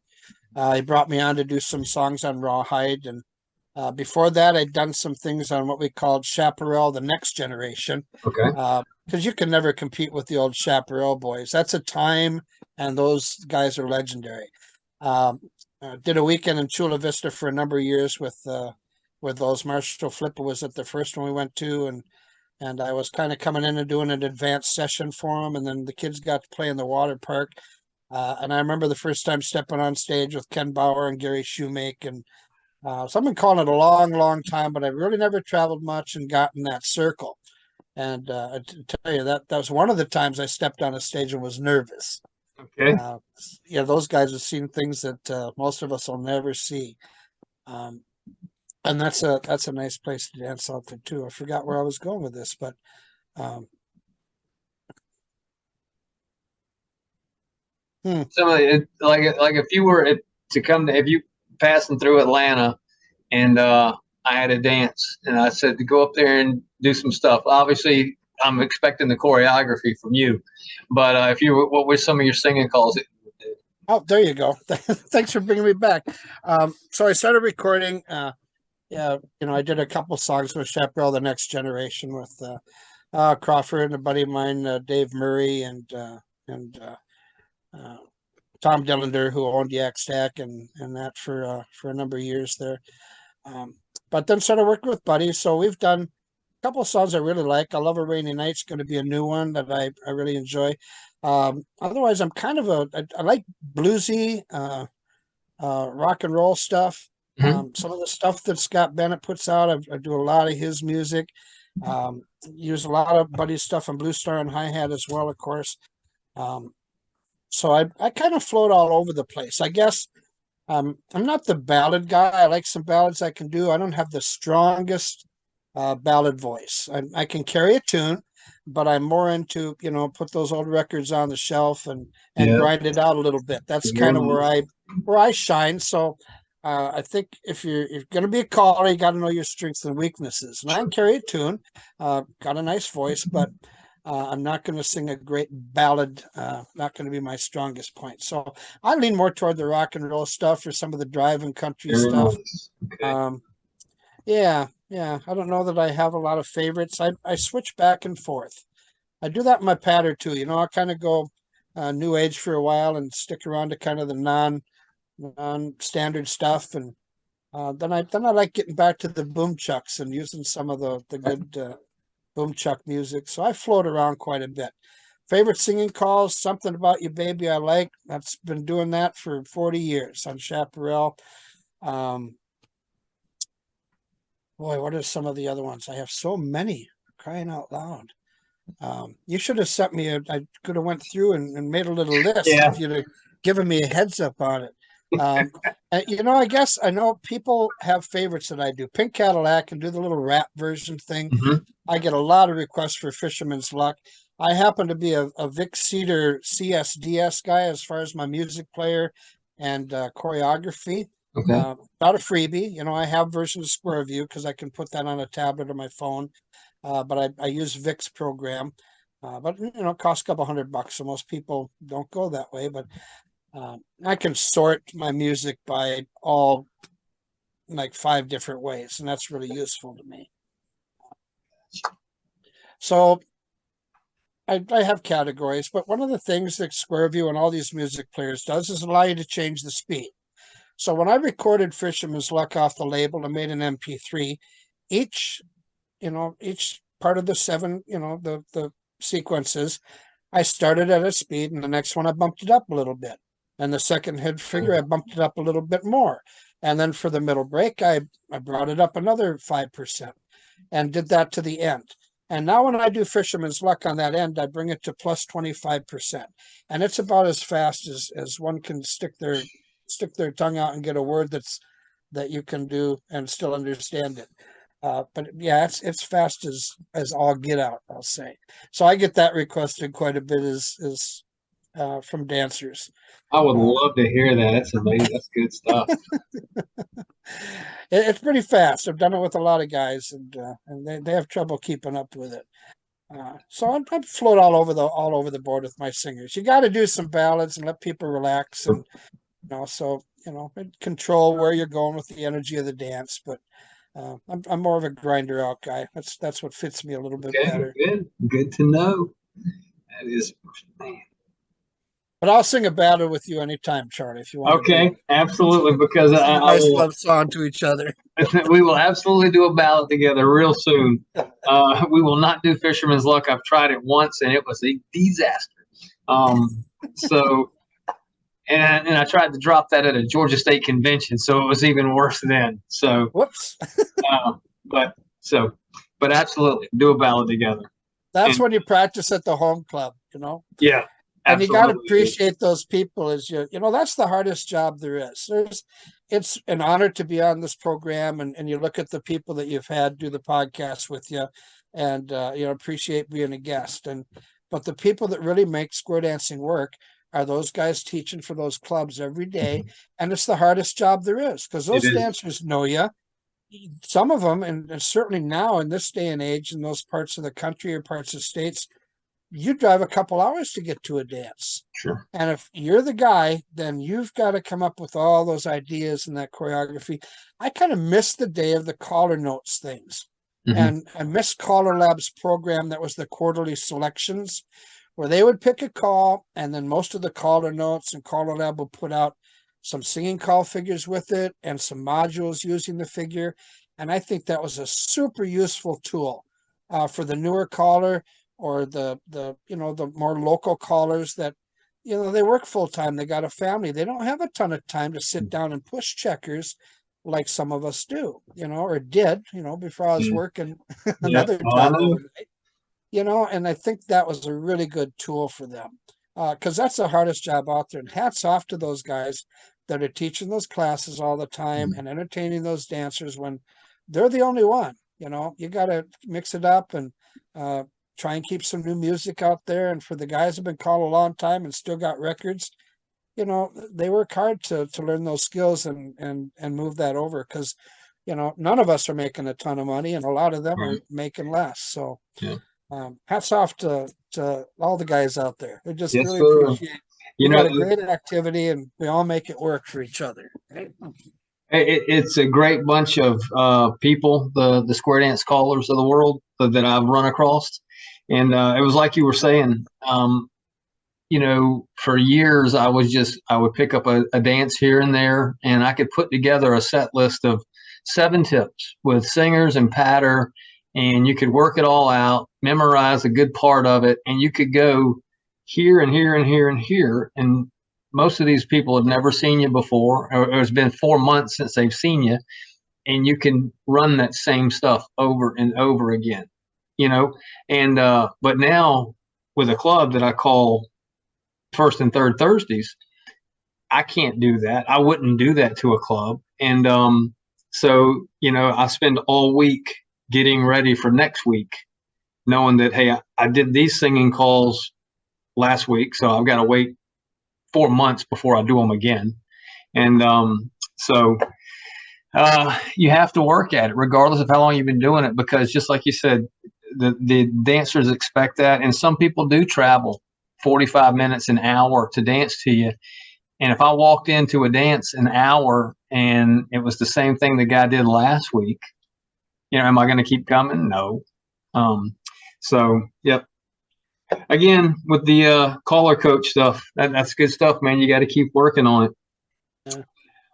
He brought me on to do some songs on Rawhide, and before that, I'd done some things on what we called Chaparral, the next generation, Okay. because you can never compete with the old Chaparral boys. That's a time, and those guys are legendary. Um, did a weekend in Chula Vista for a number of years with those. Marshall Flipper was at the first one we went to, and I was kind of coming in and doing an advanced session for them, and then the kids got to play in the water park. And I remember the first time stepping on stage with Ken Bauer and Gary Shoemake, and so I've been calling it a long, long time, but I've really never traveled much and gotten that circle. And to tell you that was one of the times I stepped on a stage and was nervous. Okay. Uh, those guys have seen things that most of us will never see. Um, and that's a nice place to dance out there too. I forgot where I was going with this, but um, hmm. Like if you were to come to, if you passing through Atlanta and I had a dance and I said to go up there and do some stuff. Obviously, I'm expecting the choreography from you, but if you were, what were some of your singing calls? Oh, there you go. Thanks for bringing me back. So I started recording. Yeah, I did a couple songs with Chaparral, the next generation, with Crawford and a buddy of mine, Dave Murray, and uh, Tom Dillender, who owned Yak Stack and that for a number of years there. But then started working with Buddy. So we've done a couple of songs I really like. I Love a Rainy Night's going to be a new one that I really enjoy. Otherwise, I'm kind of I like bluesy rock and roll stuff. Mhm. Some of the stuff that Scott Bennett puts out, I do a lot of his music. Use a lot of Buddy's stuff on Blue Star and hi-hat as well, of course. Um, so I kind of float all over the place. I guess I'm not the ballad guy. I like some ballads I can do. I don't have the strongest ballad voice. I can carry a tune, but I'm more into, put those old records on the shelf and Yeah. grind it out a little bit. That's kind of where I shine. So I think if you're going to be a caller, you got to know your strengths and weaknesses. And I can carry a tune, got a nice voice, but I'm not going to sing a great ballad. Not going to be my strongest point. So I lean more toward the rock and roll stuff or some of the drive and country Very stuff. nice. Okay. Yeah. I don't know that I have a lot of favorites. I switch back and forth. I do that in my patter too. I kind of go new age for a while and stick around to kind of the non standard stuff, and then I like getting back to the boom chucks and using some of the good boom chuck music. So I float around quite a bit. Favorite singing calls, Something About You Baby I Like. That's been doing that for 40 years on Chaparral. Um, Boy, what are some of the other ones? I have so many, crying out loud. You should have sent me I could have went through and made a little list Yeah. if you'd have given me a heads up on it. Um, I guess I know people have favorites that I do. Pink Cadillac and do the little rap version thing. Mhm. I get a lot of requests for Fisherman's Luck. I happen to be a Vic Cedar CSDS guy as far as my music player and choreography. Okay. Not a freebie. I have versions of Square View because I can put that on a tablet or my phone. But I use Vic's program. But it costs a couple $100, so most people don't go that way. But I can sort my music by all like 5 different ways, and that's really useful to me. So I have categories, but one of the things that Square View and all these music players does is allow you to change the speed. So when I recorded Fisherman's Luck off the label and made an MP3, each part of the 7, the sequences, I started at a speed, and the next one I bumped it up a little bit. And the second head figure, I bumped it up a little bit more. And then for the middle break, I brought it up another 5% and did that to the end. And now when I do Fisherman's Luck on that end, I bring it to plus 25%. And it's about as fast as one can stick their tongue out and get a word that you can do and still understand it. But yeah, it's fast as all get out, I'll say. So I get that requested quite a bit as from dancers. I would love to hear that. That's amazing. That's good stuff. It's pretty fast. I've done it with a lot of guys, and they have trouble keeping up with it. So I'm float all over the board with my singers. You got to do some ballads and let people relax, and so control where you're going with the energy of the dance. But I'm more of a grinder out guy. That's what fits me a little bit better. Good to know. That is, man. But I'll sing a ballad with you anytime, Charlie, if you want. Okay, absolutely, because I nice will, love song to each other. we will absolutely do a ballad together real soon. We will not do Fisherman's Luck. I've tried it once and it was a disaster. So, and I tried to drop that at a Georgia State convention, so it was even worse then. So, whoops. but absolutely do a ballad together. That's when you practice at the home club, Yeah. And you got to appreciate those people as that's the hardest job there is. It's an honor to be on this program, and you look at the people that you've had do the podcast with you, and appreciate being a guest. But the people that really make square dancing work are those guys teaching for those clubs every day, and it's the hardest job there is because those dancers know you. Some of them, and certainly now in this day and age, in those parts of the country or parts of states, you drive a couple hours to get to a dance. Sure. And if you're the guy, then you've got to come up with all those ideas and that choreography. I kind of miss the day of the caller notes things. And I miss CALLERLAB's program that was the quarterly selections, where they would pick a call, and then most of the caller notes and CALLERLAB will put out some singing call figures with it and some modules using the figure. And I think that was a super useful tool for the newer caller, or the more local callers that, they work full time. They got a family. They don't have a ton of time to sit down and push checkers like some of us do, or did, before I was working another job overnight, and I think that was a really good tool for them because that's the hardest job out there. And hats off to those guys that are teaching those classes all the time and entertaining those dancers when they're the only one. You got to mix it up and try and keep some new music out there. And for the guys who've been called a long time and still got records, they work hard to learn those skills and move that over because, none of us are making a ton of money and a lot of them are making less. So hats off to all the guys out there. I just really appreciate we got a great activity and we all make it work for each other. It's a great bunch of people, the square dance callers of the world that I've run across. And it was like you were saying, for years I would pick up a dance here and there, and I could put together a set list of 7 tips with singers and patter, and you could work it all out, memorize a good part of it, and you could go here and here and here and here. And most of these people have never seen you before, or it's been 4 months since they've seen you, and you can run that same stuff over and over again. And but now with a club that I call first and third Thursdays, I can't do that. I wouldn't do that to a club. And so I spend all week getting ready for next week, knowing that, hey, I did these singing calls last week, so I've got to wait 4 months before I do them again. And so you have to work at it regardless of how long you've been doing it, because just like you said, the dancers expect that. And some people do travel 45 minutes, an hour to dance to you. And if I walked into a dance an hour and it was the same thing the guy did last week, am I going to keep coming? No. So, yep. Again, with the caller coach stuff, that's good stuff, man. You got to keep working on it. Yeah.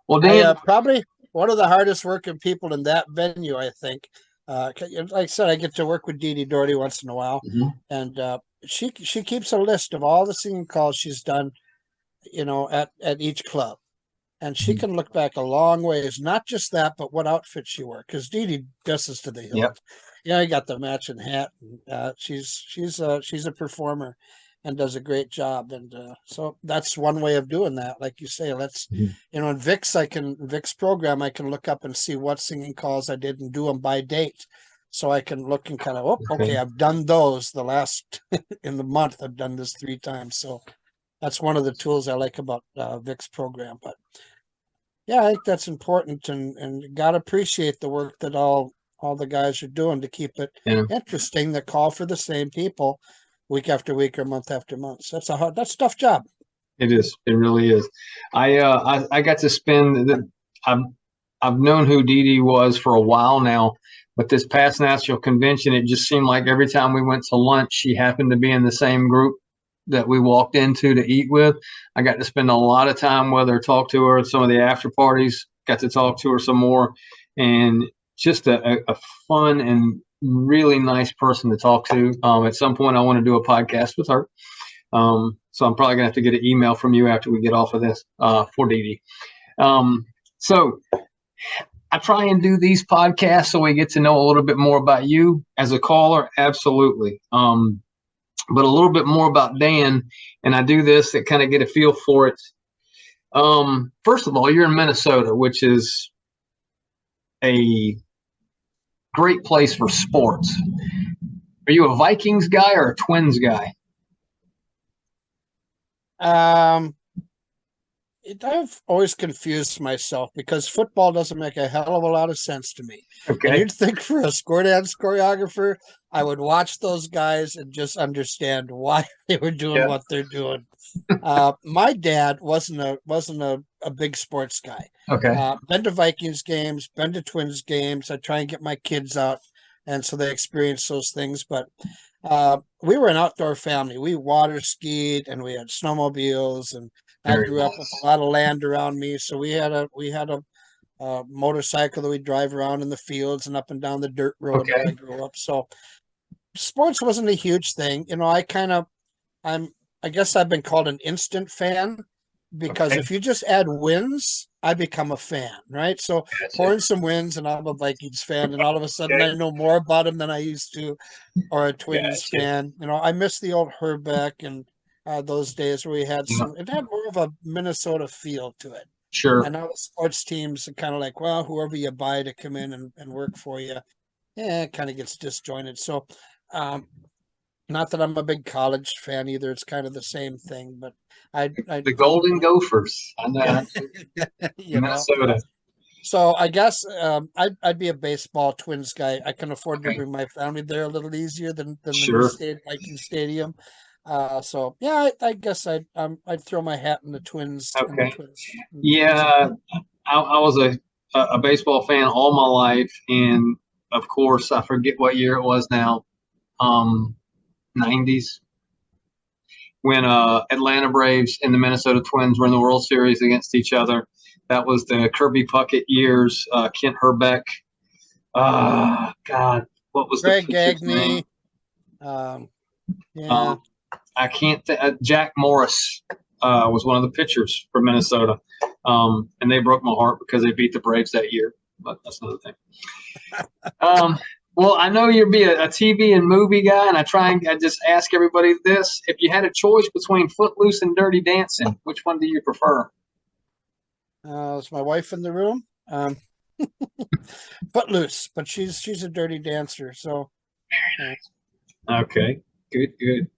Well, Dan, probably one of the hardest working people in that venue, I think. Like I said, I get to work with Dee Dee Doherty once in a while, and she keeps a list of all the singing calls she's done, at each club, and she can look back a long ways. Not just that, but what outfit she wore, because Dee Dee dresses to the hilt. You got the matching hat. And, she's a performer, and does a great job. And so that's one way of doing that. Like you say, let's, in Vic's program, I can look up and see what singing calls I did and do them by date. So I can look and kind of, okay, I've done those the last, in the month, I've done this 3 times. So that's one of the tools I like about Vic's program. But yeah, I think that's important, and gotta appreciate the work that all the guys are doing to keep it Yeah, interesting. That call for the same people week after week or month after month. So that's a tough job. it is. It really is. I got to spend the. I've I've known who Dee Dee was for a while now, but this past national convention, it just seemed like every time we went to lunch, she happened to be in the same group that we walked into to eat with. I got to spend a lot of time with her, talk to her at some of the after parties, got to talk to her some more, and just a fun and really nice person to talk to. At some point, I want to do a podcast with her. So I'm probably gonna have to get an email from you after we get off of this for Dee Dee. So I try and do these podcasts so we get to know a little bit more about you as a caller. Absolutely. But a little bit more about Dan, and I do this to kind of get a feel for it. First of all, you're in Minnesota, which is a great place for sports. Are you a Vikings guy or a Twins guy? I've always confused myself because football doesn't make a hell of a lot of sense to me. And Okay. you'd think for a square dance choreographer, I would watch those guys and just understand why they were doing Yeah. what they're doing. My dad wasn't a big sports guy. Okay. Been to Vikings games, been to Twins games. I try and get my kids out, and so they experience those things. But we were an outdoor family. We water skied and we had snowmobiles, and I Very grew up with a lot of land around me. So we had a motorcycle that we drive around in the fields and up and down the dirt road where I okay. grew up. So sports wasn't a huge thing. You know, I guess I've been called an instant fan because Okay. if you just add wins, I become a fan, right? So pour Gotcha. in some wins and I'm a Vikings fan, and all of a sudden Okay. I know more about them than I used to, or a Twins Gotcha. fan. You know, I miss the old Herbeck and those days where we had Yeah. it had more of a Minnesota feel to it. Sure. And now the sports teams are kind of like, well, whoever you buy to come in and work for you, yeah, it kind of gets disjointed. So, um, not that I'm a big college fan either. It's kind of the same thing, but The Golden Gophers. I yeah, know. you know. Minnesota. So I guess I'd be a baseball Twins guy. I can afford to Okay. bring my family there a little easier than the new Sure. state Viking Stadium. So yeah, I guess I'd throw my hat in the Twins Okay. in the Twins. Yeah, I was a baseball fan all my life, and of course, I forget what year it was now. Um, 90s when Atlanta Braves and the Minnesota Twins were in the World Series against each other. That was the Kirby Puckett years. Kent Herbeck. God, what was the Greg pitcher's name? Gagne. Um, yeah. Um, I can't. Jack Morris was one of the pitchers for Minnesota, and they broke my heart because they beat the Braves that year. But that's another thing. Um, well, I know you'll be a TV and movie guy, and I just ask everybody this: if you had a choice between Footloose and Dirty Dancing, which one do you prefer? Is my wife in the room? Footloose, but she's a dirty dancer. So Okay, good, good.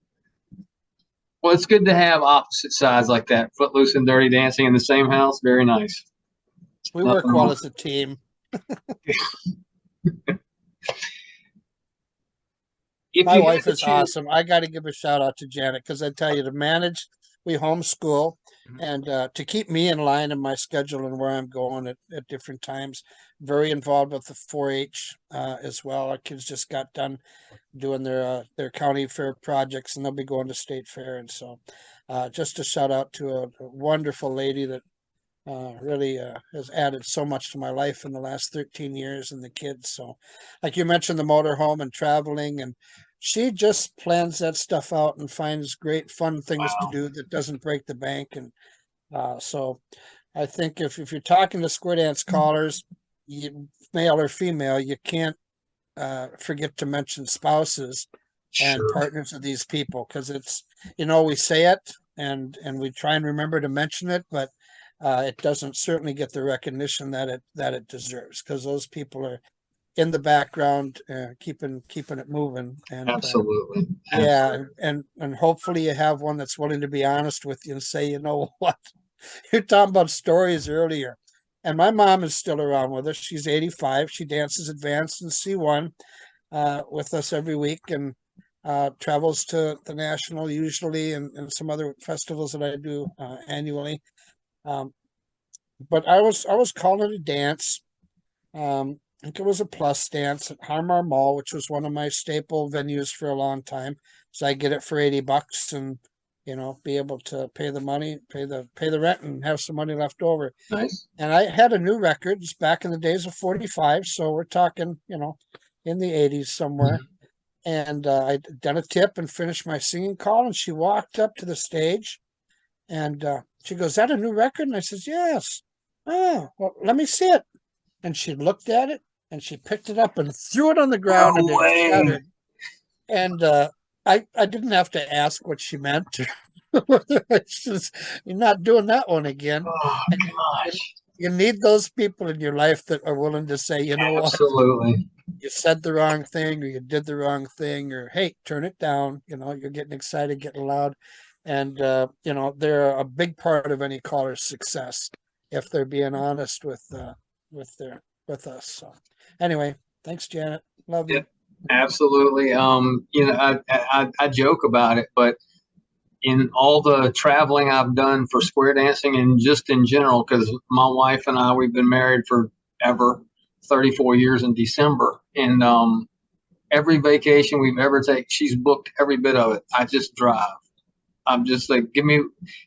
Well, it's good to have opposite sides like that, Footloose and Dirty Dancing in the same house. Very nice. we Nothing work well wrong. as a team. If My you had wife to is choose, awesome. I got to give a shout out to Janet because I tell you, to manage, we homeschool, and to keep me in line in my schedule and where I'm going at different times. Very involved with the 4-H as well. Our kids just got done doing their county fair projects, and they'll be going to state fair. And so, just a shout out to a wonderful lady that really has added so much to my life in the last 13 years, and the kids. So, like you mentioned, the motorhome and traveling, and she just plans that stuff out and finds great fun things to wow, do that doesn't break the bank. And so I think if you're talking to square dance callers, male or female, you can't forget to mention spouses and sure, partners of these people, because it's, you know, we say it and we try and remember to mention it, but it doesn't certainly get the recognition that it deserves, because those people are in the background, keeping it moving. And Absolutely. yeah, and hopefully you have one that's willing to be honest with you and say, you know what, you're talking about stories earlier. And my mom is still around with us. She's 85. She dances advanced in C1 with us every week, and travels to the National usually, and some other festivals that I do annually. Um, but I was calling a dance. I think it was a plus dance at Harmar Mall, which was one of my staple venues for a long time. So I get it for $80 and be able to pay the money, pay the rent, and have some money left over. Nice. And I had a new record. It's back in the days of 45, so we're talking, in the 80s somewhere. And I'd done a tip and finished my singing call, and she walked up to the stage, and she goes, "Is that a new record?" And I says, "Yes." "Oh, well, let me see it." And she looked at it, and she picked it up and threw it on the ground, No and it way. shattered. And I didn't have to ask what she meant. It's just, you're not doing that one again. Oh, And gosh. you need those people in your life that are willing to say, you know what, Absolutely. you said the wrong thing, or you did the wrong thing, or hey, turn it down. You're getting excited, getting loud. And they're a big part of any caller's success if they're being honest with us. So anyway, thanks, Janet. Love you. Yep. Absolutely. I joke about it, but in all the traveling I've done for square dancing and just in general, because my wife and I, we've been married forever, 34 years in December. And every vacation we've ever taken, she's booked every bit of it. I just drive. I'm just like,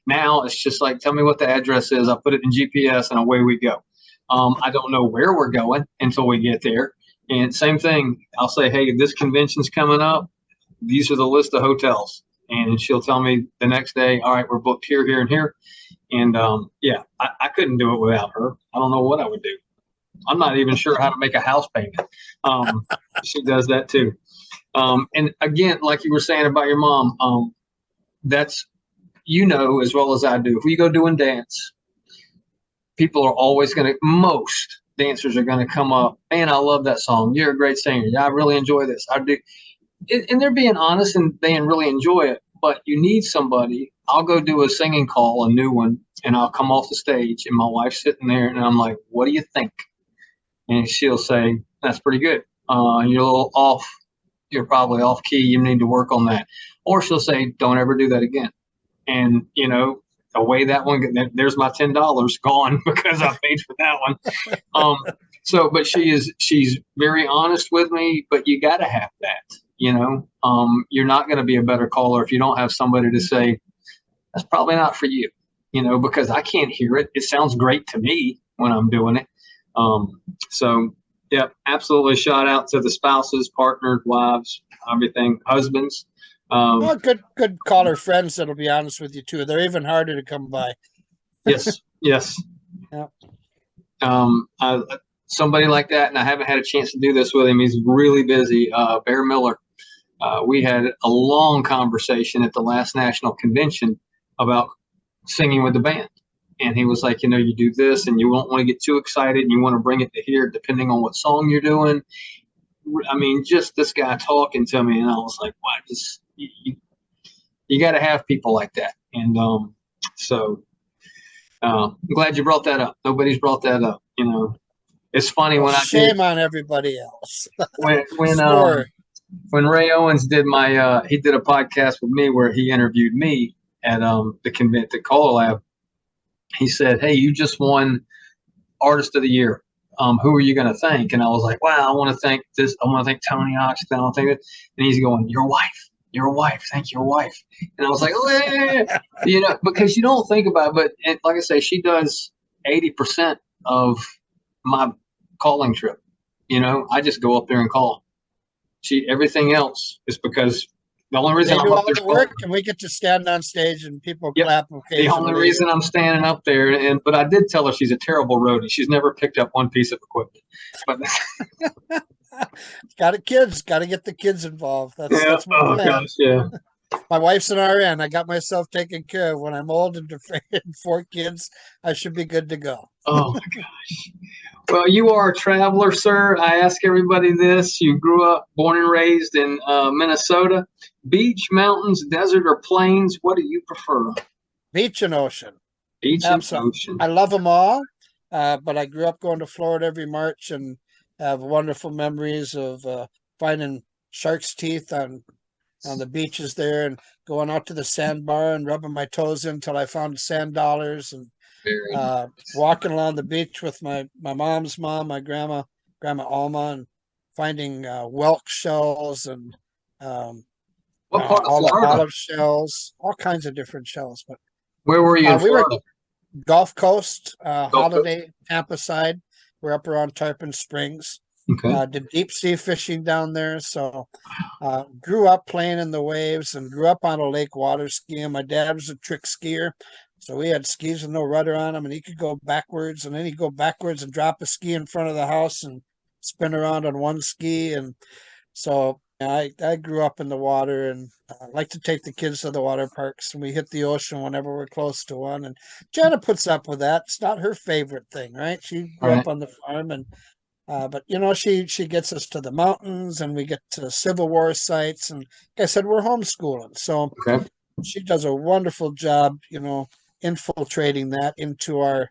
now it's just like, tell me what the address is. I put it in GPS and away we go. I don't know where we're going until we get there. And same thing, I'll say, hey, this convention's coming up. These are the list of hotels. And she'll tell me the next day, all right, we're booked here, here, and here. And yeah, I couldn't do it without her. I don't know what I would do. I'm not even sure how to make a house payment. She does that too. And again, like you were saying about your mom, that's, as well as I do, if we go doing dance, people are always most dancers are going to come up, man, I love that song. You're a great singer. Yeah, I really enjoy this. I do. And they're being honest and they really enjoy it, but you need somebody. I'll go do a singing call, a new one, and I'll come off the stage and my wife's sitting there and I'm like, what do you think? And she'll say, that's pretty good. You're a little off. You're probably off key. You need to work on that. Or she'll say, don't ever do that again. And, away that one, there's my $10 gone because I paid for that one. But she's very honest with me, but you got to have that. You're not going to be a better caller if you don't have somebody to say, that's probably not for you, because I can't hear it. It sounds great to me when I'm doing it. Yeah, absolutely. Shout out to the spouses, partners, wives, everything, husbands. Well, good caller friends that'll be honest with you too. They're even harder to come by. Yes. Yeah. Somebody like that, and I haven't had a chance to do this with him. He's really busy. Bear Miller. We had a long conversation at the last national convention about singing with the band. And he was like, you do this and you won't want to get too excited and you want to bring it to here depending on what song you're doing. I mean, just this guy talking to me, and I was like, wow, you got to have people like that. And I'm glad you brought that up. Nobody's brought that up. It's funny when shame on everybody else. When Ray Owens did he did a podcast with me where he interviewed me at the CALLERLAB. He said, hey, you just won Artist of the Year. Who are you going to thank? And I was like, wow, I want to thank this. I want to thank Tony Oxton. I want to thank it. And he's going, your wife, thank your wife. And I was like, oh, yeah. Because you don't think about it, but like I say, she does 80% of my calling trip. I just go up there and call. Everything else is because the only reason they do all the work and we get to stand on stage and people clap. The only reason I'm standing up there, but I did tell her she's a terrible roadie. She's never picked up one piece of equipment. But got to get the kids involved. That's my plan. Gosh, yeah. My wife's an RN. I got myself taken care of. When I'm old and 4 kids, I should be good to go. Oh my gosh. Well, you are a traveler, sir. I ask everybody this. You grew up, born and raised in Minnesota. Beach, mountains, desert, or plains? What do you prefer? Beach and ocean. Beach and Absolutely. ocean. I love them all, but I grew up going to Florida every March and have wonderful memories of finding shark's teeth on the beaches there and going out to the sandbar and rubbing my toes in until I found sand dollars and Very walking along the beach with my mom's mom, my grandma Alma, and finding whelk shells and What part of all the Florida? olive shells, all kinds of different shells. But Where were you in we were Florida? Gulf Coast, Gulf Coast? Holiday, Tampa side. We're up around Tarpon Springs. Okay. Did deep sea fishing down there. So grew up playing in the waves and grew up on a lake water skiing. My dad was a trick skier. So we had skis with no rudder on them, and he could go backwards, and then he'd go backwards and drop a ski in front of the house and spin around on one ski. And so I grew up in the water and like to take the kids to the water parks, and we hit the ocean whenever we're close to one. And Jenna puts up with that. It's not her favorite thing, right? She All grew right. up on the farm, and but she gets us to the mountains, and we get to Civil War sites. And like I said, we're homeschooling, so Okay. she does a wonderful job, infiltrating that into our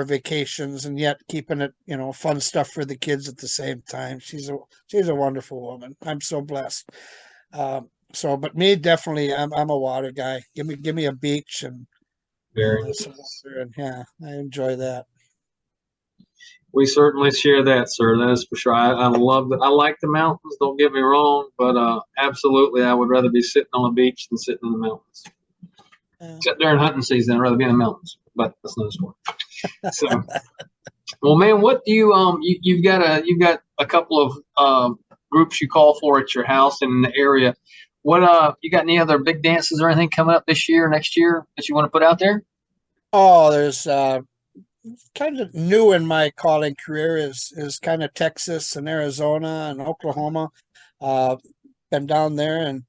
vacations and yet keeping it, fun stuff for the kids at the same time. She's a wonderful woman. I'm so blessed. But me definitely, I'm a water guy. Give me a beach and Very some nice. water, and yeah, I enjoy that. We certainly share that, sir. That is for sure. I love that. I like the mountains. Don't get me wrong, but absolutely, I would rather be sitting on a beach than sitting in the mountains. Yeah. Except during hunting season, I'd rather be in the mountains. But that's another story. So, well, man, what do you've got a couple of groups you call for at your house and in the area. What you got any other big dances or anything coming up this year, next year that you want to put out there? Oh, there's kind of new in my calling career is kind of Texas and Arizona and Oklahoma. Uh, Been down there and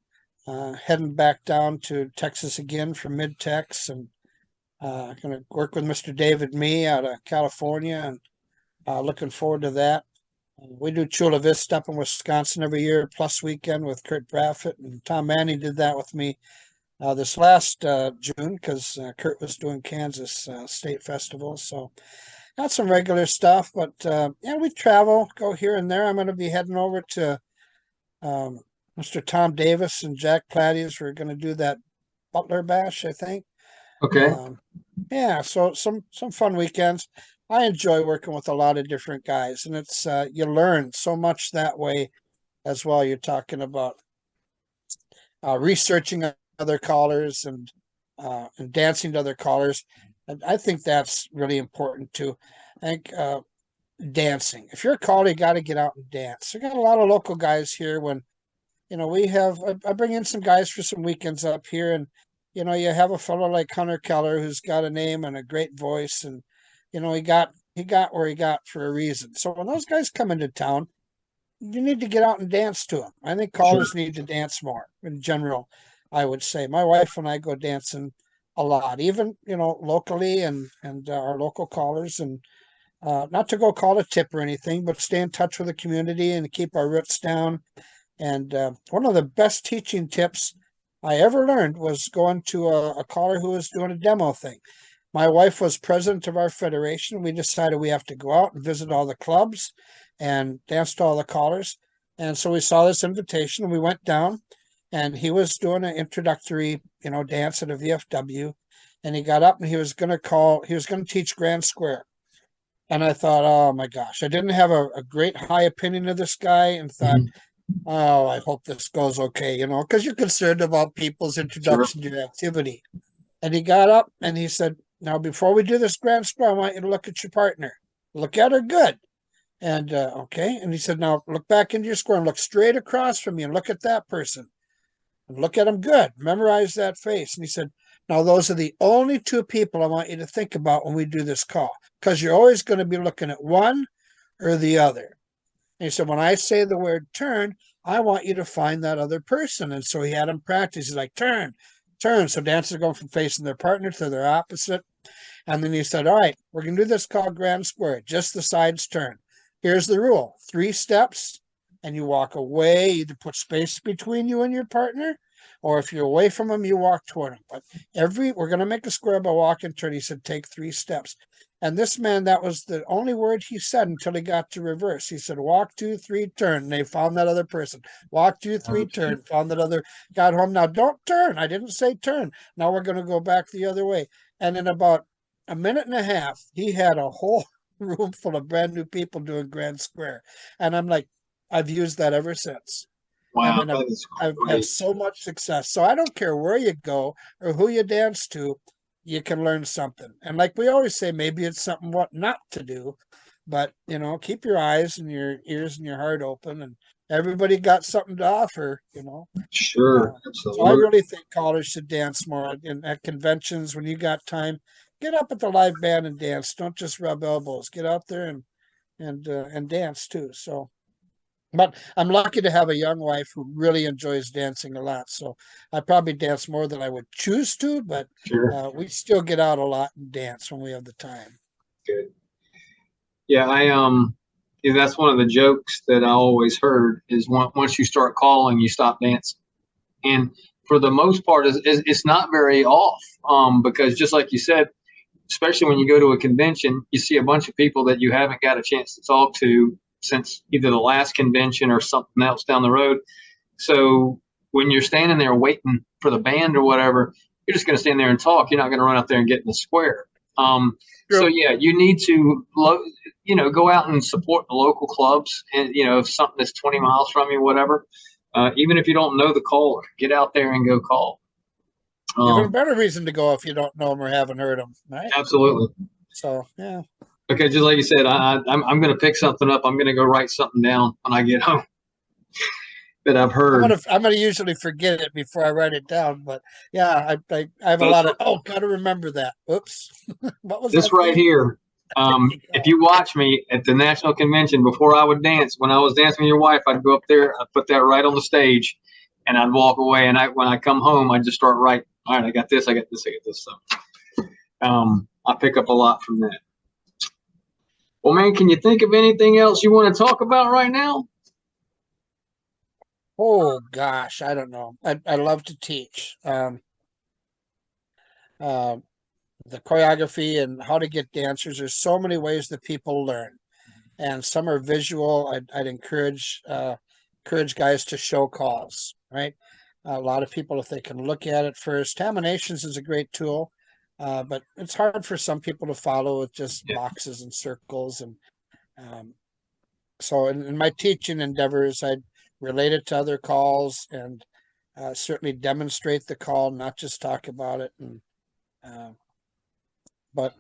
heading back down to Texas again for Mid-Tex and going to work with Mr. David Mee out of California and looking forward to that. We do Chula Vista up in Wisconsin every year, plus weekend with Kurt Braffett, and Tom Manning did that with me this last June because Kurt was doing Kansas State Festival. So not some regular stuff, but yeah, we travel, go here and there. I'm going to be heading over to um, Mr. Tom Davis and Jack Platty's. We're going to do that Butler Bash, I think. Okay. Yeah, so some fun weekends. I enjoy working with a lot of different guys, and it's you learn so much that way as well. You're talking about researching other callers and dancing to other callers, and I think that's really important too. I think dancing. If you're a caller, you got to get out and dance. We got a lot of local guys here. When we have, I bring in some guys for some weekends up here, and you have a fellow like Hunter Keller who's got a name and a great voice, and he got where he got for a reason. So when those guys come into town, you need to get out and dance to them. I think Sure. callers need to dance more in general. I would say my wife and I go dancing a lot, even locally and our local callers, and not to go call a tip or anything, but stay in touch with the community and keep our roots down. And one of the best teaching tips I ever learned was going to a caller who was doing a demo thing. My wife was president of our federation. We decided we have to go out and visit all the clubs and dance to all the callers. And so we saw this invitation and we went down, and he was doing an introductory, dance at a VFW. And he got up and he was going to teach Grand Square. And I thought, oh my gosh, I didn't have a great high opinion of this guy and thought, Mhm. oh, I hope this goes okay, because you're concerned about people's Sure. introduction to your activity. And he got up and he said, now, before we do this grand square, I want you to look at your partner. Look at her good. And okay. And he said, now look back into your square and look straight across from you and look at that person. And look at them good. Memorize that face. And he said, now those are the only two people I want you to think about when we do this call, because you're always going to be looking at one or the other. And he said, when I say the word turn, I want you to find that other person. And so he had him practice. He's like, turn, turn. So dancers are going from facing their partner to their opposite. And then he said, all right, we're going to do this called grand square, just the sides turn. Here's the rule, 3 steps, and you walk away, either put space between you and your partner, or if you're away from them, you walk toward them. But we're going to make a square by walk and turn. He said, take 3 steps. And this man, that was the only word he said until he got to reverse. He said, walk 2, 3, turn. And they found that other person. Walk 2, 3, turn. Found that other, got home. Now don't turn. I didn't say turn. Now we're going to go back the other way. And in about a minute and a half, he had a whole room full of brand new people doing grand square. And I'm like, I've used that ever since. Wow, And I've had so much success. So I don't care where you go or who you dance to, you can learn something. And like we always say, maybe it's something what not to do, but you know, keep your eyes and your ears and your heart open, and everybody got something to offer, you know. Sure, absolutely. So I really think callers should dance more at conventions. When you got time, get up at the live band and dance. Don't just rub elbows. Get out there and dance too. So, but I'm lucky to have a young wife who really enjoys dancing a lot. So I probably dance more than I would choose to, but Sure. we still get out a lot and dance when we have the time. Good. Yeah, yeah, that's one of the jokes that I always heard is once you start calling, you stop dancing. And for the most part, it's not very off, because just like you said, especially when you go to a convention, you see a bunch of people that you haven't got a chance to talk to since either the last convention or something else down the road. So when you're standing there waiting for the band or whatever, you're just going to stand there and talk. You're not going to run out there and get in the square. So yeah, you need to, go out and support the local clubs, and if something that's 20 miles from you, whatever. Even if you don't know the caller, get out there and go call. Even a better reason to go if you don't know them or haven't heard them, right? Absolutely. So yeah. Okay, just like you said, I'm going to pick something up. I'm going to go write something down when I get home that I've heard. I'm gonna usually forget it before I write it down, but yeah, I have a lot of gotta remember that. Oops, what was this right here? If you watch me at the national convention before I would dance, when I was dancing with your wife, I'd go up there, I'd put that right on the stage, and I'd walk away. And when I come home, I'd just start writing. All right, I got this, I got this, I got this. So I pick up a lot from that. Well, man, can you think of anything else you want to talk about right now? Oh gosh, I don't know. I love to teach. The choreography and how to get dancers. There's so many ways that people learn, and some are visual. I'd encourage guys to show calls, right? A lot of people, if they can look at it first, Taminations is a great tool, but it's hard for some people to follow with just boxes and circles. And so in my teaching endeavors, I'd relate it to other calls and certainly demonstrate the call, not just talk about it. And but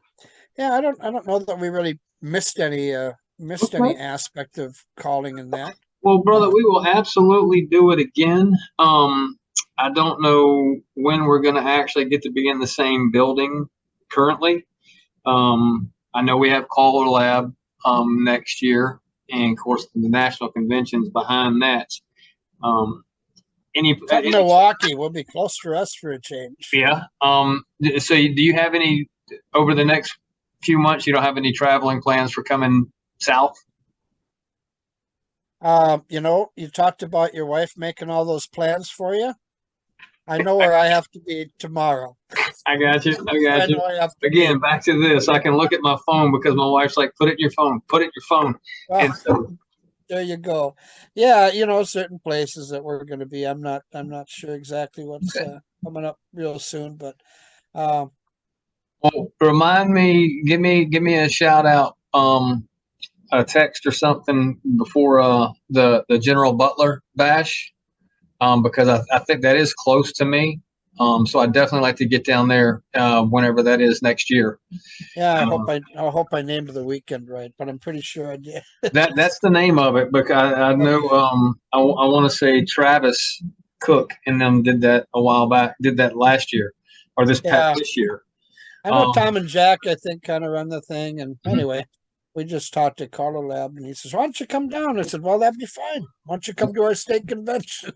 yeah, I don't know that we really missed any aspect of calling in that. Well, brother, we will absolutely do it again. I don't know when we're going to actually get to be in the same building currently. I know we have CALLERLAB next year, and of course the national convention's behind that. Milwaukee will be close for us for a change. Yeah. So do you have any over the next few months? You don't have any traveling plans for coming south? You talked about your wife making all those plans for you. I know where I have to be tomorrow. I got you. Again, back to this. I can look at my phone because my wife's like, put it in your phone. Put it in your phone. Well, so, there you go. Yeah, certain places that we're going to be. I'm not sure exactly what's coming up real soon, but well, remind me. Give me a shout out. A text or something before the General Butler bash, because I think that is close to me. So I'd definitely like to get down there whenever that is next year. Yeah, I hope I named the weekend right, but I'm pretty sure I did. That's the name of it, because I know I want to say Travis Cook and them did that a while back. Did that last year or this year. I know Tom and Jack, I think, kind of run the thing. And anyway, we just talked to CALLERLAB, and he says, "Why don't you come down?" I said, "Well, that'd be fine. Why don't you come to our state convention?"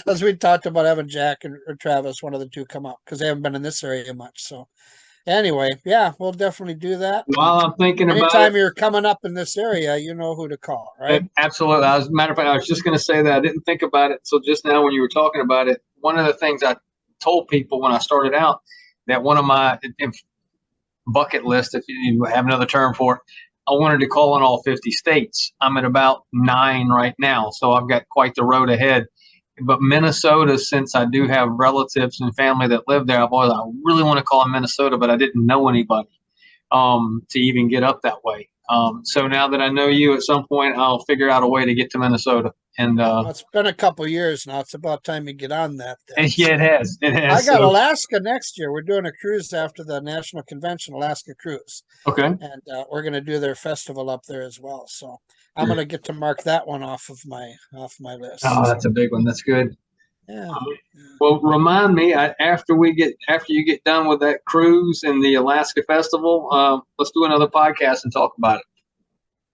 As we talked about having Jack or Travis, one of the two, come up because they haven't been in this area much. So, anyway, yeah, we'll definitely do that. While I'm thinking about Anytime it, you're coming up in this area, you know who to call, right? absolutely. As a matter of fact, I was just going to say that I didn't think about it. So just now when you were talking about it, one of the things I told people when I started out that one of my bucket list, if you have another term for it, I wanted to call in all 50 states. I'm at about 9 right now, so I've got quite the road ahead. But Minnesota, since I do have relatives and family that live there, I really want to call in Minnesota, but I didn't know anybody to even get up that way. So now that I know you, at some point I'll figure out a way to get to Minnesota. And Well, it's been a couple years now. It's about time you get on that. Then. yeah, it has. It has. I got Alaska next year. We're doing a cruise after the National Convention, Alaska Cruise. Okay. And we're going to do their festival up there as well. So I'm going to get to mark that one off of my list. Oh, that's a big one. That's good. Yeah. Well, remind me after you get done with that cruise and the Alaska Festival, let's do another podcast and talk about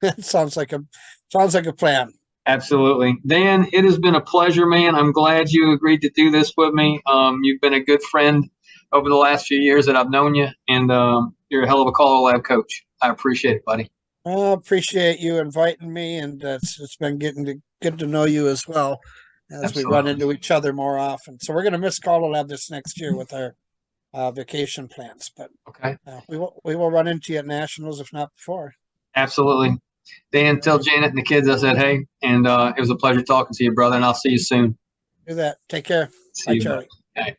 it. It sounds like a plan. Absolutely. Dan, it has been a pleasure, man. I'm glad you agreed to do this with me. You've been a good friend over the last few years that I've known you, and you're a hell of a CALLERLAB coach. I appreciate it, buddy. I appreciate you inviting me, and it's been good to know you as well as Absolutely. we run into each other more often. So we're going to miss CALLERLAB this next year with our vacation plans, but okay, we will run into you at nationals, if not before. Absolutely. Dan, tell Janet and the kids I said hey, and it was a pleasure talking to you, brother, and I'll see you soon. Do that. Take care. See Bye, you, Charlie. Bye.